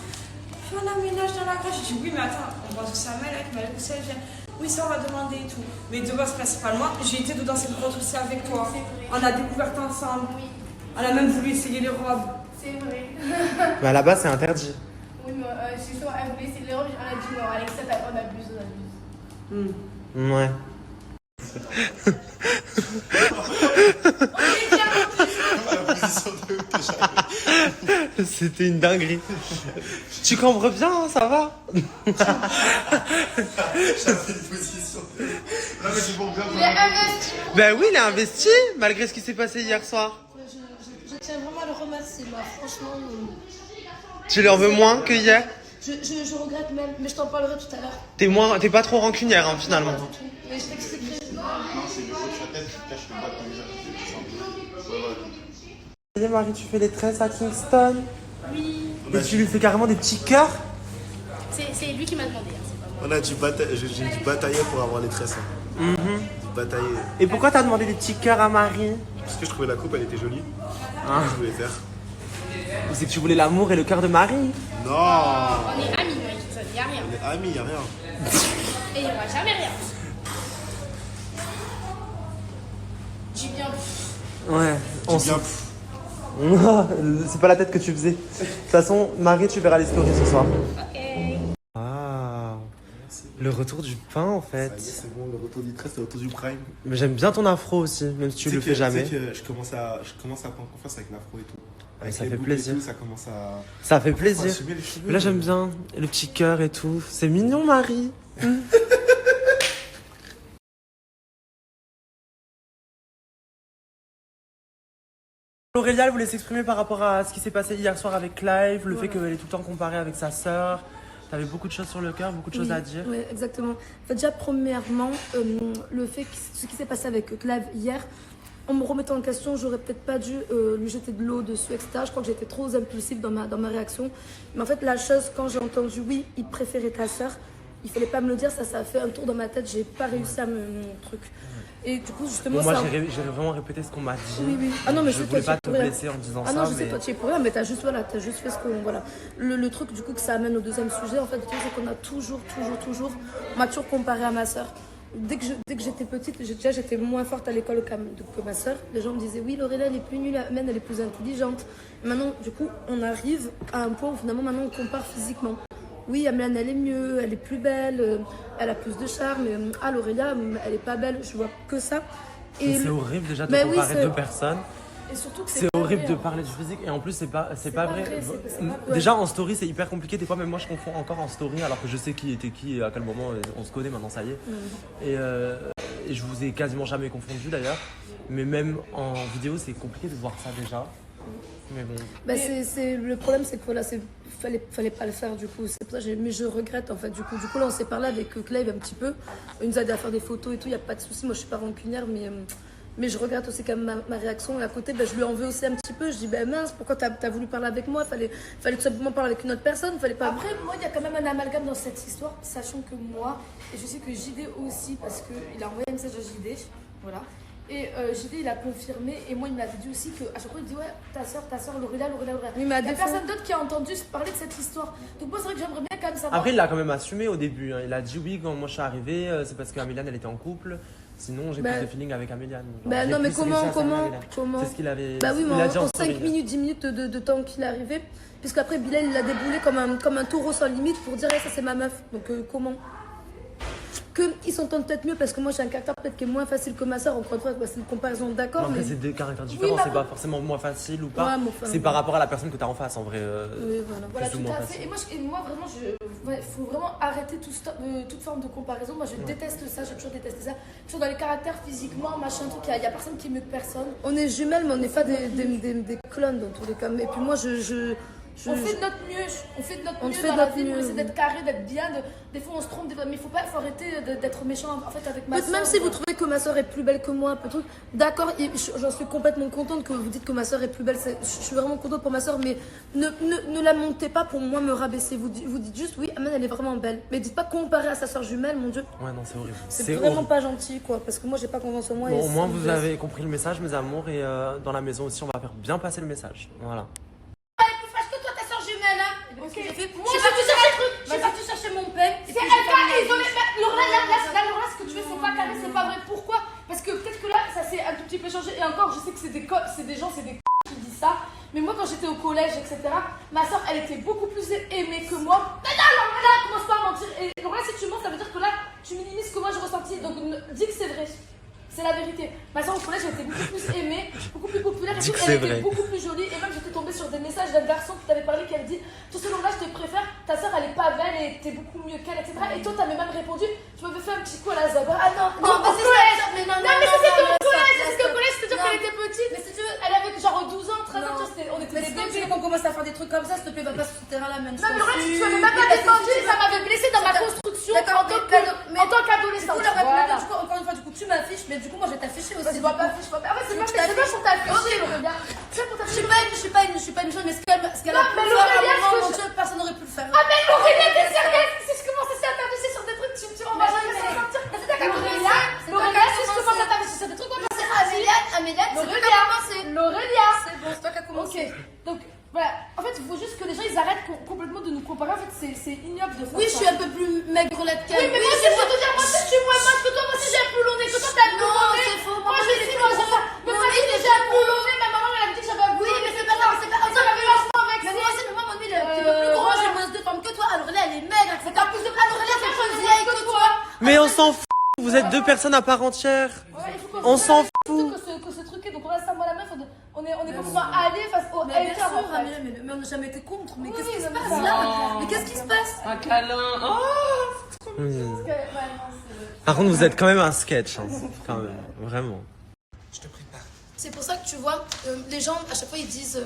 Fais un aménage dans la grotte. J'ai dit oui, mais attends, on va où ça mêle, elle m'a dit où ça vient. Oui, ça on va demander et tout. Mais de base, principalement, j'ai été dans cette grotte aussi avec toi. On a découvert ensemble.
Oui.
On a même voulu essayer les robes.
C'est vrai.
Mais là-bas, c'est interdit.
Oui, mais c'est sûr, elle voulait essayer les robes. On a dit non, Alexa, on abuse, on abuse.
Ouais. C'était une dinguerie. Tu cambres bien, hein, ça va?
J'avais une position. Non, mais c'est bon, bien.
Il est investi.
Ben oui, il est investi, malgré ce qui s'est passé hier soir.
Je tiens vraiment à le remercier, moi, franchement.
Tu leur veux moins que hier?
Je regrette même, mais je t'en parlerai tout à l'heure.
T'es pas trop rancunière, hein, finalement.
Mais je t'expliquerai.
Non, c'est le haut de sa tête qui cache le bas de ton visage.
Salut Marie, tu fais les tresses à Kingston?
Oui.
Et tu lui fais carrément des petits cœurs?
C'est lui qui m'a demandé, hein, c'est pas moi.
On a dû batailler pour avoir les tresses. Hein. Batailler.
Et pourquoi t'as demandé des petits cœurs à Marie?
Parce que je trouvais la coupe, elle était jolie.
Hein?
Je voulais faire.
Ou c'est que tu voulais l'amour et le cœur de Marie?
Non.
On est amis, moi, il y a rien.
On est amis, y a rien.
Et il n'y aura jamais rien. Dis bien.
Ouais, on
Bien.
C'est pas la tête que tu faisais. De toute façon, Marie, tu verras les stories ce soir.
Ok.
Ah, le retour du pain en fait.
Ça y est, c'est bon, le retour du tresse, c'est le retour du prime.
Mais j'aime bien ton afro aussi, même si tu le fais jamais.
Tu sais que je commence à prendre confiance avec l'afro et tout. Avec
ça
les
fait
boucles et
plaisir.
tout, ça commence à.
Ça fait plaisir.
assumer les cheveux.
Mais là, j'aime bien le petit cœur et tout. C'est mignon, Marie. Aurélia, elle voulait s'exprimer par rapport à ce qui s'est passé hier soir avec Clive, le fait qu'elle est tout le temps comparée avec sa sœur. T'avais beaucoup de choses sur le cœur, beaucoup de choses à dire.
Oui, exactement. En fait, déjà, premièrement, le fait que ce qui s'est passé avec Clive hier, en me remettant en question, j'aurais peut-être pas dû lui jeter de l'eau dessus, etc. Je crois que j'étais trop impulsive dans ma réaction. Mais en fait, la chose, quand j'ai entendu oui, il préférait ta sœur, il fallait pas me le dire, ça a fait un tour dans ma tête, j'ai pas réussi à me truc. Et du coup, justement,
Bon, moi,
ça...
j'ai vraiment répété ce qu'on m'a dit.
Oui, oui. Ah non, mais
je
je
voulais
toi,
pas
tu
te
es pour rien.
blesser en disant
ah
ça.
non, je sais,
mais...
toi, tu es pour rien, mais t'as juste fait ce qu'on. Voilà. Le truc, du coup, que ça amène au deuxième sujet, en fait, c'est qu'on a toujours, on m'a toujours comparé à ma soeur. Dès que j'étais petite, j'étais moins forte à l'école que ma soeur. Les gens me disaient, oui, Lorena, elle est plus nulle, Amène, elle est plus intelligente. Et maintenant, du coup, on arrive à un point où finalement, maintenant, on compare physiquement. Oui, Amélane, elle est mieux, elle est plus belle, elle a plus de charme. Ah, L'Aurélia, elle est pas belle, je vois que ça.
Et c'est horrible déjà de
mais
comparer
oui,
deux personnes.
Et surtout que
c'est horrible de parler du physique et en plus c'est pas vrai. Déjà en story c'est hyper compliqué, des fois même moi je confonds encore en story alors que je sais qui était qui et à quel moment on se connaît maintenant, ça y est. Et je vous ai quasiment jamais confondu d'ailleurs, mais même en vidéo c'est compliqué de voir ça déjà. Mais bon.
Bah le problème c'est que voilà, fallait pas le faire du coup, c'est pour ça mais je regrette en fait du coup là on s'est parlé avec Clive un petit peu, il nous a aidé à faire des photos et tout, il y a pas de souci, moi je suis pas rancunière mais je regrette aussi quand même ma réaction. Et à côté, je lui en veux aussi un petit peu. Je dis, mince, pourquoi t'as voulu parler avec moi? Fallait tout simplement parler avec une autre personne. Fallait pas...
Après, moi, il y a quand même un amalgame dans cette histoire, sachant que moi, et je sais que JD aussi, parce qu'il a envoyé un message à JD, voilà. Et JD, il a confirmé, et moi, il m'avait dit aussi qu'à chaque fois, il dit, ouais, ta soeur, L'Aurélia.
Oui, mais
il n'y a personne d'autre qui a entendu parler de cette histoire. Donc, moi, c'est vrai que j'aimerais bien quand même savoir.
Après, il l'a quand même assumé au début. Hein. Il a dit, oui, quand moi je suis arrivée, c'est parce qu'Amélane, elle était en couple. Sinon, j'ai plus de feeling avec Amélane.
Non, mais comment
C'est ce qu'il avait.
Bah oui,
mais
en 5 minutes, 10 minutes de temps qu'il est arrivé. Puisqu'après, Bilal, il a déboulé comme un taureau sans limite pour dire, ça, c'est ma meuf. Donc, comment qu'ils s'entendent peut-être mieux parce que moi j'ai un caractère peut-être qui est moins facile que ma soeur. Encore une fois, c'est une comparaison, d'accord.
Après,
Mais
c'est deux caractères différents,
Oui,
c'est pas forcément moins facile ou pas.
Ouais, mais enfin,
C'est par rapport à la personne que t'as en face en vrai.
oui, voilà,
plus ou
tout
moins
à
facile.
fait. Et moi vraiment, il faut vraiment arrêter toute forme de comparaison. Moi, je déteste ça, j'ai toujours détesté ça. Toujours dans les caractères, physiquement, machin, truc, il y a personne qui est mieux que personne. On est jumelles, mais on n'est pas des clones dans tous les cas. Et puis moi,
On fait de notre mieux, on fait de notre
On
mieux
fait
dans
de
la
notre
vie pour
mieux.
essayer d'être carré, d'être bien. Des fois on se trompe, mais il faut arrêter d'être méchant en fait avec ma soeur.
Même si vous trouvez que ma soeur est plus belle que moi, un peu truc, d'accord, j'en suis complètement contente que vous dites que ma soeur est plus belle. Je suis vraiment contente pour ma soeur, mais ne la montez pas pour moi me rabaisser. Vous dites juste oui, Amel elle est vraiment belle, mais dites pas comparer à sa soeur jumelle, mon Dieu.
Ouais, non, c'est horrible.
C'est vraiment pas gentil, quoi, parce que moi j'ai pas confiance en moi.
Bon,
et
au moins
ça me
vous
blesse.
avez compris le message, mes amours, et dans la maison aussi, on va faire bien passer le message. Voilà.
Parce que toi ta soeur jumelle, hein.
Ok.
Moi je vais te chercher le truc.
J'ai parti chercher mon peigne.
C'est elle isolé. Laura, ce que tu fais, c'est pas carré, c'est pas vrai. Pourquoi? Parce que peut-être que là, ça s'est un tout petit peu changé. Et encore, je sais que c'est des gens qui disent ça. Mais moi, quand j'étais au collège, etc., ma soeur, elle était beaucoup plus aimée que moi. Mais non, Laura, commence pas à mentir. Et Laura, si tu mens, ça veut dire que là, tu minimises ce que moi j'ai ressenti. Donc, dis que c'est vrai. C'est la vérité. Ma soeur au collège, elle était beaucoup plus aimée, beaucoup plus populaire.
Dis que
Elle
c'est
était
vrai.
beaucoup plus jolie. Et même, j'étais tombée sur des messages d'un garçon qui t'avait parlé, qui avait dit tout ce long-là, je te préfère. Ta soeur, elle est pas belle et t'es beaucoup mieux qu'elle, etc. Et toi, t'avais même répondu tu m'avais fait un petit coup à la Zaba. Ah non,
Non, mais c'est ça. Mais non,
mais c'était au collège.
ça,
C'était au collège, c'est-à-dire
non.
qu'elle était petite. Mais si tu veux, elle avait genre 12 ans, 13 ans.
Non.
Tu vois, on était
Mais
des
si tu veux
bébés.
qu'on commence à faire des trucs comme ça, s'il te plaît, va pas sur ce terrain-là, même.
Non, mais Laura, si tu m'avais même pas défendu, ça m'avait blessée dans ma construction
D'accord,
en tant qu'adolescente.
Du coup, encore une fois, du coup, tu m'affiches, mais du coup, moi, je vais t'afficher aussi.
Je vois pas, je vois pas. Ah ouais, c'est pas pour t'afficher, Laura. C'est pour
Je
t'afficher.
suis pas une chose, mais ce qu'elle
Non,
a pu
mais
faire à
Laurélia,
un moment,
ce que
mon Dieu, personne n'aurait pu le faire.
Ah, mais Laurélia, t'es sérieuse? Si je commence à t'afficher sur des trucs, on va jamais s'en sortir. C'est d'accord, Laurélia, si je commence à t'afficher sur des trucs, on va s'en sortir.
Amélia, c'est toi qui
Laurélia,
as commencé.
Laurélia.
C'est bon, c'est toi qui as commencé.
Ok, donc voilà. En fait, il faut juste que les gens ils arrêtent complètement de nous comparer. En fait, c'est ignoble de faire
Oui,
ça.
je suis un peu plus maigrelette qu'elle.
Oui, mais moi aussi, je vais te dire, moi aussi, je suis moins moche que toi. Moi aussi, j'ai un plus long nez que toi. T'as un plus long nez.
c'est faux.
Moi, je dis, moi, j'ai ça. Mais moi, j'ai un plus long nez. Ma maman, elle a dit que j'avais un plus long nez.
Oui, mais c'est pas grave, c'est pas grave.
Ça m'avait vachement vexé.
Mais moi aussi, mais moi, mon nez, il est un petit peu plus gros. J'ai moins de forme que toi. Alors là, elle est maigre. C'est pas plus de alors là, c'est plus vieille que toi.
Mais on s'en fout, vous êtes deux personnes à part entière.
Ouais, il faut
On s'en
fout. Que ce truc est. Donc, on reste à moi la meuf. On est pas pouvoir aller face au
Mais bien
haters,
sûr,
en fait.
Amélia, mais on n'a jamais été contre. Mais qu'est-ce qui se
mais
passe
non.
là? Mais qu'est-ce qui se passe?
Un câlin. Oh
Par contre, vous êtes quand même un sketch, hein. Quand même, vraiment.
C'est pour ça que tu vois, les gens à chaque fois ils disent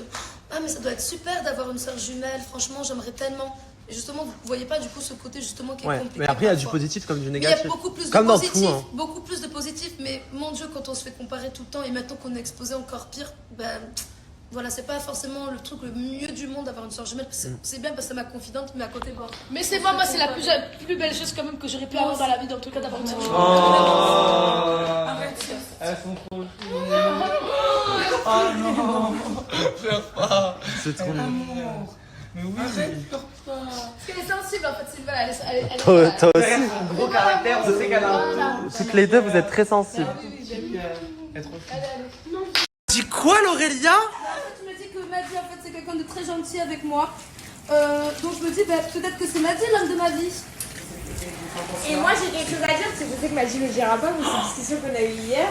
ah mais ça doit être super d'avoir une soeur jumelle, franchement j'aimerais tellement. Et justement vous voyez pas du coup ce côté justement qui est
Ouais,
compliqué.
mais après, il y a du
parfois.
positif comme du
Mais il y
négatif.
a beaucoup plus de
Comme dans
positif,
tout, hein.
beaucoup plus de positif, mais mon Dieu quand on se fait comparer tout le temps et maintenant qu'on est exposé encore pire, ben voilà c'est pas forcément le truc le mieux du monde d'avoir une soeur jumelle. C'est bien parce que c'est ma confidente mais à côté bon.
Mais c'est pas moi, c'est la plus belle chose quand même que j'aurais pu avoir dans la vie, dans tout cas d'avoir une soeur jumelle.
Arrête.
Elles sont trop
Oh non.
Pleure pas.
C'est trop mignon.
Amour. Mais oui.
Arrête, pleure pas.
Parce qu'elle est sensible en fait, Sylvain, elle est
Toi
Derrière
aussi.
son gros caractère, on sait qu'elle a un
Voilà.
Toutes les deux, vous êtes très sensibles.
Elle est trop fine.
Dis quoi, Laurélia?
Tu me dis que Maddy en fait c'est quelqu'un de très gentil avec moi. Donc je me dis bah, peut-être que c'est Maddy l'homme de ma vie.
Et moi j'ai quelque chose à dire, parce que je sais que Maddy ne le dira pas, mais c'est une discussion qu'on a eue hier.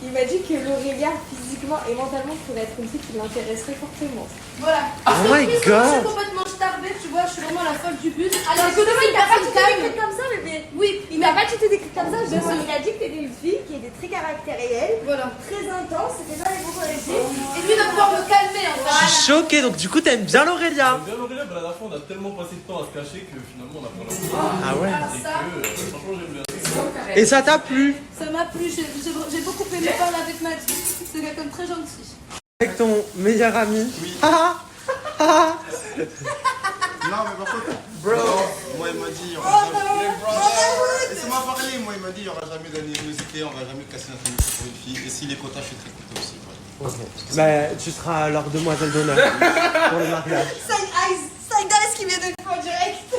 Il m'a dit que Laurélia, physiquement et mentalement, pourrait être une fille qui l'intéresserait fortement.
Voilà.
Oh my
Je suis
god.
complètement starbée, tu vois, je suis vraiment la folle du but.
Alors que il t'a pas du tout décrit comme ça, mais
Oui,
il m'a pas du tout décrit comme ça. Il a dit que t'étais une fille qui était très caractérielle,
voilà.
très intense, c'était pas les bons récits.
Et lui va pouvoir me calmer en fait.
Je suis choquée, donc du coup, t'aimes bien Laurélia?
Bien Laurélia, mais à la fin on a tellement passé de temps à se cacher que finalement on a pas l'impression.
Ah ouais?
Et que franchement j'aime bien.
Et ça t'a plu?
Ça m'a plu, j'ai beaucoup aimé parler avec Maddy. C'est quelqu'un de très gentil.
Avec ton meilleur ami?
Oui.
Ah ah.
Non, mais par contre, moi il m'a dit il y aura jamais. Laissez-moi parler, moi il m'a dit il y aura jamais d'animosité, on va jamais casser notre amitié pour une fille. Et s'il est content, je suis très content aussi. Voilà.
Ok. Bah, tu seras leur demoiselle d'honneur pour le mariage.
Side eyes, side eyes qui vient de le faire direct.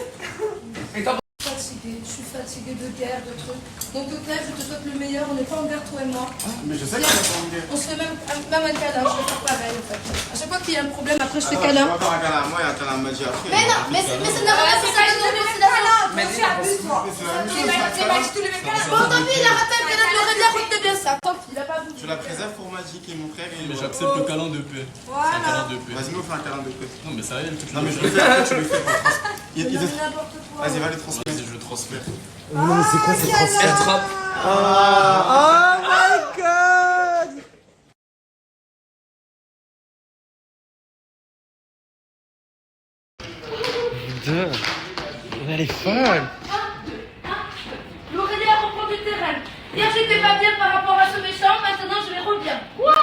Je suis fatiguée de guerre, de trucs. Donc Claire, je te souhaite le meilleur. On n'est pas en guerre, toi et moi.
Mais je sais que c'est pas en guerre.
On se fait même un câlin. Je vais faire pareil en fait. À chaque fois qu'il y a un problème, après je fais
Tu
câlin.
vas faire un câlin à moi et un câlin à Maddy après.
Mais non, mais c'est normal, c'est ça.
Mais tu abuses
soir.
Mais c'est la même chose.
C'est Magic tous les week-ends.
Bon, tant pis, il a raté un câlin de l'Aurélia, retenez bien ça. Tant pis, il a pas voulu.
Je la préserve pour Magic et mon frère.
Mais j'accepte le câlin de paix. C'est un câlin de paix.
Vas-y, nous on fait un câlin de paix.
Non, mais ça y est,
Non, mais je le fais, tu le fais pour Vas-y, va les transmettre.
Vas-y, je le transfère.
Non, mais c'est quoi ce transfert?
Attrape.
Oh my god! Putain, elle est folle!
L'Aurélia reprend du terrain. Hier j'étais pas bien par rapport à ce méchant, maintenant je vais reviens. Quoi?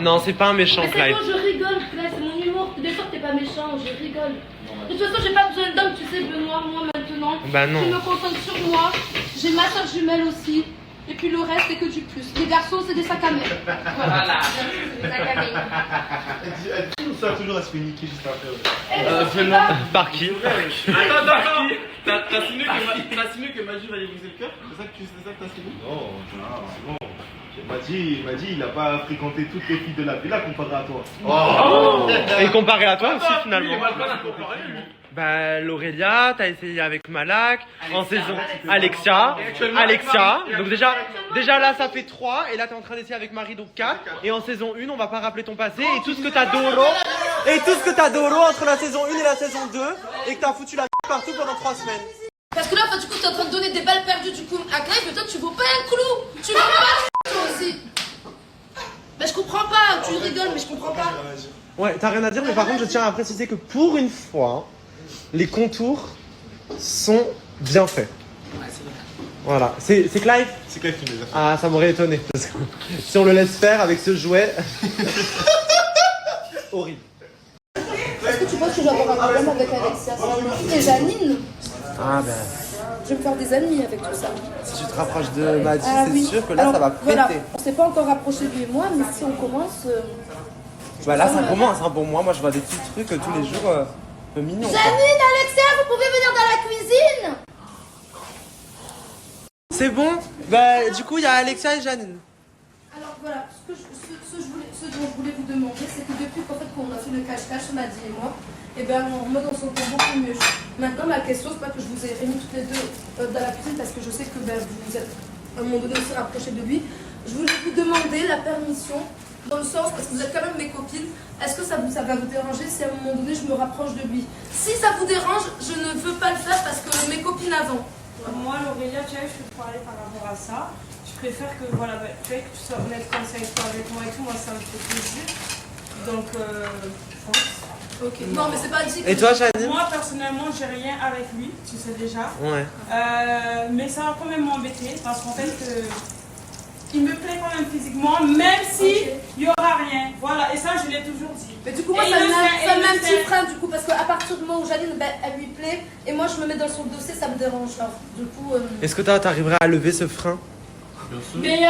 Non, c'est pas un méchant,
Mais c'est
Clive.
bon, je rigole, Clive, c'est mon humour. Des fois, t'es pas méchant, je rigole. De toute façon, j'ai pas besoin d'homme, tu sais, Benoît, moi maintenant.
Bah non.
Je me concentre sur moi. J'ai ma soeur jumelle aussi. Et puis le reste, c'est que du plus. Les garçons, c'est des sacs à main. Voilà. C'est des sacs à main.
Ça toujours à se faire niquer juste après.
Par qui?
Attends. T'as signé que Magic va lui briser le cœur? C'est ça que t'as signé?
Non, c'est bon. Magic, il a pas fréquenté toutes les filles de la villa comparé à toi.
Oh. Et comparé à toi aussi, finalement. Bah, l'Aurélia, t'as essayé avec Malak, en saison Alexia. Donc déjà là, ça fait 3, et là, t'es en train d'essayer avec Marie, donc 4. Et en saison 1, on va pas rappeler ton passé, et tout ce que t'as d'oro, entre la saison 1 et la saison 2, et que t'as foutu la partout pendant 3 semaines.
Parce que là, du coup, t'es en train de donner des balles perdues du coup à Clive, mais toi, tu vaux pas un clou. Tu vaux pas toi aussi. Bah, je comprends pas. Tu rigoles, mais je comprends pas.
Ouais, t'as rien à dire, mais par contre, je tiens à préciser que pour une fois, les contours sont bien faits. Voilà, c'est Clive?
C'est Clive qui les a fait.
Ah, ça m'aurait étonné. Parce que si on le laisse faire avec ce jouet. Horrible.
Est-ce que tu penses que je vais avoir un problème avec Alexia et Janine?
Ah ben.
Je vais me faire des amis avec tout ça.
Si tu te rapproches de Maddy,
Ah,
c'est
oui.
sûr que là,
Alors,
ça va péter.
voilà, on s'est pas encore rapproché lui et moi, mais si on commence.
Bah là, ça commence. Hein, pour moi, je vois des petits trucs tous les jours un peu mignons. quoi.
Janine, Alexia, vous pouvez venir dans la cuisine?
C'est bon? Bah, du coup, il y a Alexia et Janine.
Alors voilà, ce dont je voulais vous demander, c'est que depuis qu'on a fait le cache-cache, Maddy et moi, et ben on se sent beaucoup mieux. Maintenant, ma question, c'est pas que je vous ai réunis toutes les deux dans la cuisine parce que je sais que vous êtes à un moment donné aussi rapprochés de lui. Je voulais vous demander la permission, dans le sens, parce que vous êtes quand même mes copines, est-ce que ça va vous déranger si à un moment donné je me rapproche de lui? Si ça vous dérange, je ne veux pas le faire parce que mes copines avant.
Moi, l'Aurélia, tu vois, je peux te parler par rapport à ça. Je préfère que, voilà, tu vois, que tu sois honnête comme ça avec moi et tout, moi ça me fait plaisir. Donc,
Ok, non, mais c'est pas dit que...
Et toi, Janine?
Moi, personnellement, j'ai rien avec lui, tu sais déjà.
Ouais.
Mais ça va quand même m'embêter parce qu'en fait, il me plaît quand même physiquement, même si il y aura rien. Voilà, et ça, je l'ai toujours dit.
Mais du coup, moi, ça me met un petit frein, du coup, parce qu'à partir du moment où Janine, elle lui plaît, et moi, je me mets dans son dossier, ça me dérange. Alors, du coup...
Est-ce que t'arriverais à lever ce frein?
Bien sûr.
Mais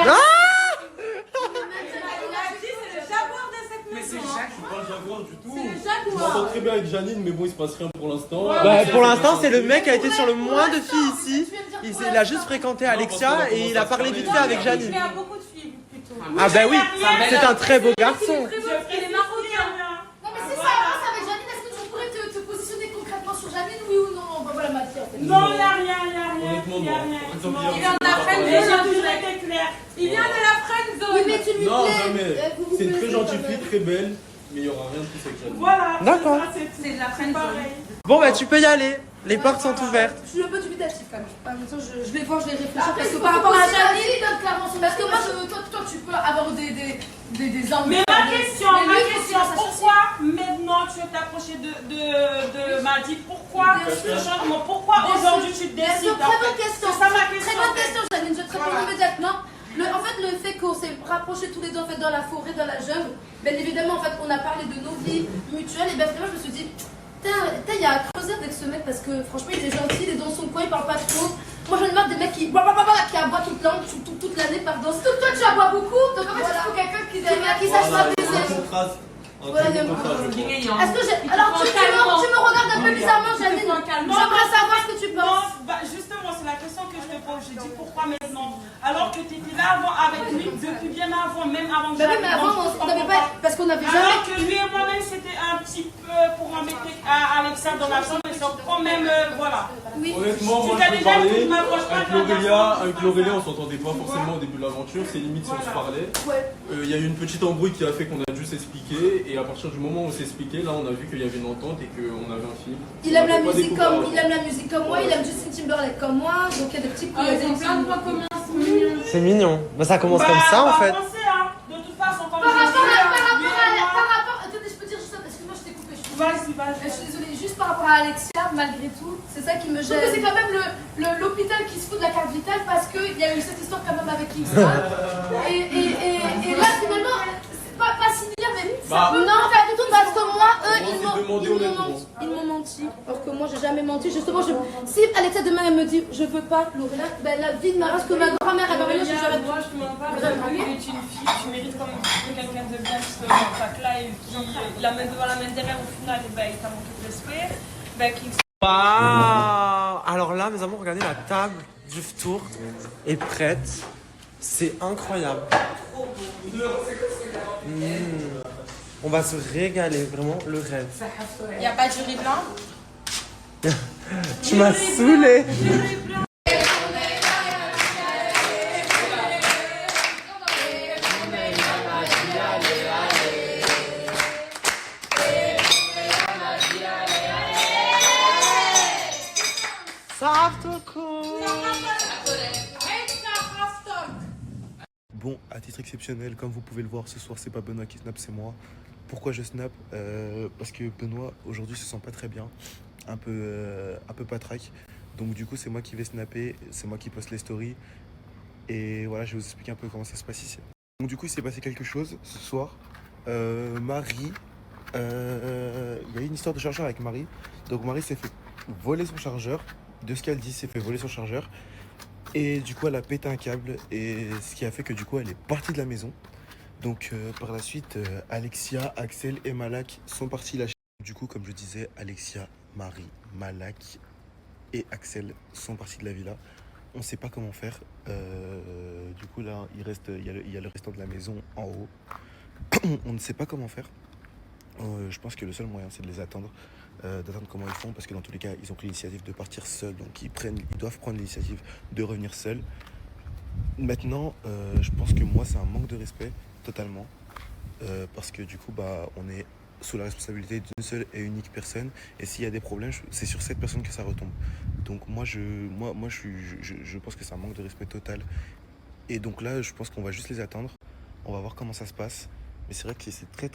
Mais c'est Jacques, je suis pas le jaguar du tout.
C'est le jaguar.
Je m'entends très bien avec Janine, mais bon, il se passe rien pour l'instant.
Bah, pour l'instant, c'est le mec qui a été sur le moins de filles ici. Il a juste fréquenté Alexia et il a parlé vite fait avec Janine.
il y a beaucoup de filles plutôt.
Ah bah oui, c'est un très beau garçon.
Il est marocain.
Non, mais si ça avance avec Janine, est-ce que tu pourrais te positionner concrètement sur Janine, oui ou non? Bah voilà, ma fille en fait.
Non, il n'y a rien.
Honnêtement,
Il y a
non.
rien.
Par exemple,
Il
hier,
vient de la friend zone, j'ai toujours été clair. Il vient de la friend zone.
Oui, mais tu lui
Non,
plais.
jamais.
Vous vous
C'est une très
plaisez
gentille
quand
fille,
même.
très belle, mais il n'y aura rien de plus avec Janine.
Voilà.
D'accord.
C'est de la friend zone.
Bon bah tu peux y aller, les portes sont ouvertes.
Je suis un peu dubitatif quand même. En même temps, je vais voir, je vais réfléchir.
Après,
Parce que
il faut
par rapport à
aussi
Janine...
aussi donne clairement son
Parce que moi,
avis. toi, tu peux avoir des envies.
Mais ma question,
Mais lui, faut que ça
pourquoi maintenant tu veux t'approcher de Maddy? Pourquoi ce changement? Pourquoi aujourd'hui tu te
Bien sûr,
décides?
très bonne question.
C'est ça ma question.
Très bonne question, Janine. Je te réponds immédiatement. En fait, le fait qu'on s'est rapprochés tous les deux en fait, dans la forêt, dans la jungle, bien évidemment, en fait, on a parlé de nos vies mutuelles. Et bien finalement, je me suis dit, il y a à creuser avec ce mec parce que franchement, il est gentil, il est dans son coin, il parle pas trop. Moi, je me marre des mecs qui aboient toute l'année, toute l'année, pardon. Surtout que toi, tu aboies beaucoup. Donc en fait, il faut quelqu'un qui sache m'apaiser. Voilà, est-ce que alors tu me regardes un peu bizarrement, Janine. J'aimerais savoir ce que tu penses.
Non, justement, c'est la question que je te pose. Je dis pourquoi maintenant?
alors que tu étais là avant avec lui, depuis bien avant, même avant que
Bah oui,
j'arrive.
mais avant,
Donc,
on n'avait pas. Parce qu'on n'avait jamais.
alors que lui et moi-même, c'était un petit peu pour embêter Alexa dans la chambre, mais c'est quand même, voilà.
Oui.
Honnêtement, moi
Tu t'as
je peux
déjà
parler.
dit, tu m'approches pas de la
Avec l'Aurélia, on s'entendait pas forcément au début de l'aventure, c'est limite si on se parlait.
Ouais.
Il y a eu une petite embrouille qui a fait qu'on a dû s'expliquer, et à partir du moment où on s'est expliqué, là on a vu qu'il y avait une entente et qu'on avait un film.
Il aime la
On avait pas
musique
découvert
comme
la
il aime la musique comme moi, il aime Justin Timberlake comme moi, donc il y a des petits
Ils ont plein de points communs, c'est mignon.
C'est mignon. Bah, ça commence comme ça en fait.
De toute façon, comme
Par
je
rapport
dis,
attendez, je peux dire juste ça, excuse-moi, je t'ai coupé.
Vas-y,
Je suis désolée, juste par rapport à Alexia, malgré tout, c'est ça qui me gêne. C'est quand même l'hôpital qui se fout de la carte vitale parce qu'il y a eu cette histoire quand même avec Kingston. et là, finalement, c'est pas si bien, mais non, pas du tout, parce que moi, eux, ils m'ont menti.
Alors que moi j'ai jamais menti, justement, si Alexia demain elle me dit je veux pas l'Aurélia, ben la vie de ma race que ma grand-mère elle va venir, je vais
moi je te mens pas, tu es une fille, tu mérites quand même de quelqu'un de bien qui se met en fac là et qui la main devant la main derrière au final, et ben, il t'a manqué de respect. Ben,
Waouh. Alors là, mes amours, regardez, la table du tour est prête. C'est incroyable. On va se régaler, vraiment le rêve.
Il n'y a pas de riz blanc?
Tu m'as saoulé.
Bon, à titre exceptionnel, comme vous pouvez le voir, ce soir c'est pas Benoît qui snap, c'est moi. Pourquoi je snap? Parce que Benoît aujourd'hui se sent pas très bien, un peu patraque. Donc du coup c'est moi qui vais snapper, c'est moi qui poste les stories. Et voilà, je vais vous expliquer un peu comment ça se passe ici. Donc du coup il s'est passé quelque chose ce soir. Marie, il y a eu une histoire de chargeur avec Marie. Donc Marie s'est fait voler son chargeur. De ce qu'elle dit, s'est fait voler son chargeur. Et du coup elle a pété un câble. Et ce qui a fait que du coup elle est partie de la maison. Donc par la suite, Alexia, Axel et Malak sont partis lâcher. Du coup, comme je disais, Alexia, Marie, Malak et Axel sont partis de la villa. On ne sait pas comment faire. Du coup là, il y a le restant de la maison en haut. On ne sait pas comment faire. Je pense que le seul moyen c'est de les attendre. D'attendre comment ils font, parce que dans tous les cas ils ont pris l'initiative de partir seuls, donc ils doivent prendre l'initiative de revenir seuls. Maintenant je pense que moi c'est un manque de respect totalement, parce que du coup on est sous la responsabilité d'une seule et unique personne, et s'il y a des problèmes c'est sur cette personne que ça retombe. Donc moi je pense que c'est un manque de respect total, et donc là je pense qu'on va juste les attendre, on va voir comment ça se passe. Mais c'est vrai que c'est très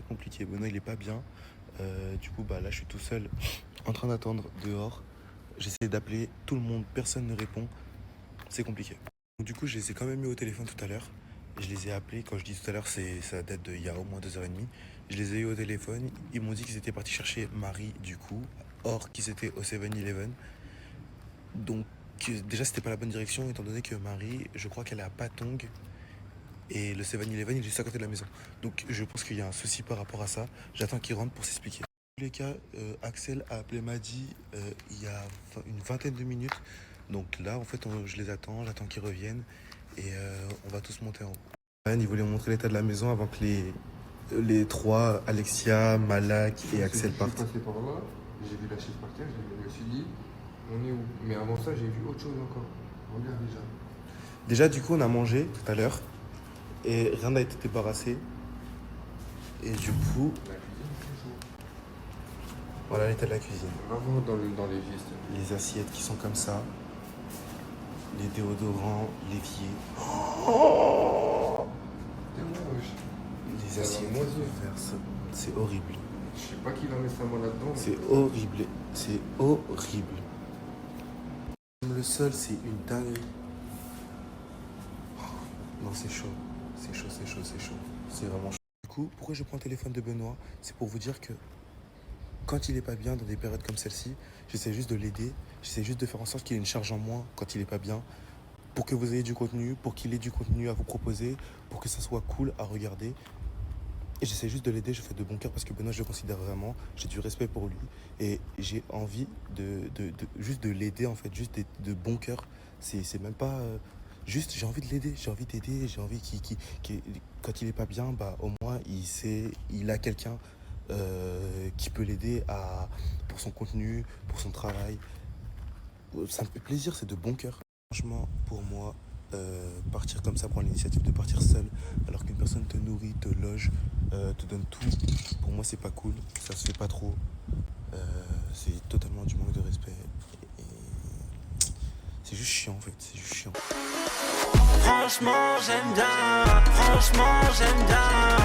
compliqué. Benoît il est pas bien. Du coup là je suis tout seul en train d'attendre dehors. J'essaie d'appeler tout le monde, personne ne répond. C'est compliqué. Donc, du coup je les ai quand même mis au téléphone tout à l'heure. Je les ai appelés, quand je dis tout à l'heure ça date d'il y a au moins 2h30. Je les ai eu au téléphone, ils m'ont dit qu'ils étaient partis chercher Marie du coup. Or qu'ils étaient au 7-Eleven. Donc déjà c'était pas la bonne direction, étant donné que Marie, je crois qu'elle est à Patong. Et le 7-Eleven, il est juste à côté de la maison. Donc je pense qu'il y a un souci par rapport à ça. J'attends qu'il rentre pour s'expliquer. Dans tous les cas, Axel a appelé Madi il y a une vingtaine de minutes. Donc là, en fait, je les attends, j'attends qu'ils reviennent. Et on va tous monter en haut. Il voulait montrer l'état de la maison avant que les trois, Alexia, Malak et Axel partent.
Je suis passé par là, j'ai vu la chaise par terre, je me suis dit, on est où? Mais avant ça, j'ai vu autre chose encore. Regarde déjà.
Déjà, du coup, on a mangé tout à l'heure. Et rien n'a été débarrassé. Et du coup, voilà l'état de la cuisine.
Vraiment dans les gestes.
Les assiettes qui sont comme ça. Les déodorants, l'évier. Les assiettes diverses. C'est horrible.
Je sais pas qui va mettre sa main là-dedans.
C'est horrible. C'est horrible. Le sol, c'est une dinguerie. Non, c'est chaud. C'est chaud. C'est vraiment chaud. Du coup, pourquoi je prends le téléphone de Benoît? C'est pour vous dire que quand il est pas bien dans des périodes comme celle-ci, j'essaie juste de l'aider. J'essaie juste de faire en sorte qu'il ait une charge en moins quand il est pas bien. Pour que vous ayez du contenu, pour qu'il ait du contenu à vous proposer, pour que ça soit cool à regarder. Et j'essaie juste de l'aider, je fais de bon cœur parce que Benoît, je le considère vraiment, j'ai du respect pour lui et j'ai envie juste de l'aider en fait, juste de bon cœur. C'est même pas... juste, j'ai envie de l'aider, j'ai envie d'aider, j'ai envie quand il est pas bien, bah au moins il a quelqu'un qui peut l'aider pour son contenu, pour son travail. Ça me fait plaisir, c'est de bon cœur. Franchement, pour moi, partir comme ça, prendre l'initiative de partir seul, alors qu'une personne te nourrit, te loge, te donne tout, pour moi c'est pas cool, ça se fait pas trop. C'est totalement du manque de respect. Et c'est juste chiant en fait, c'est juste chiant.
Franchement j'aime bien, franchement j'aime bien.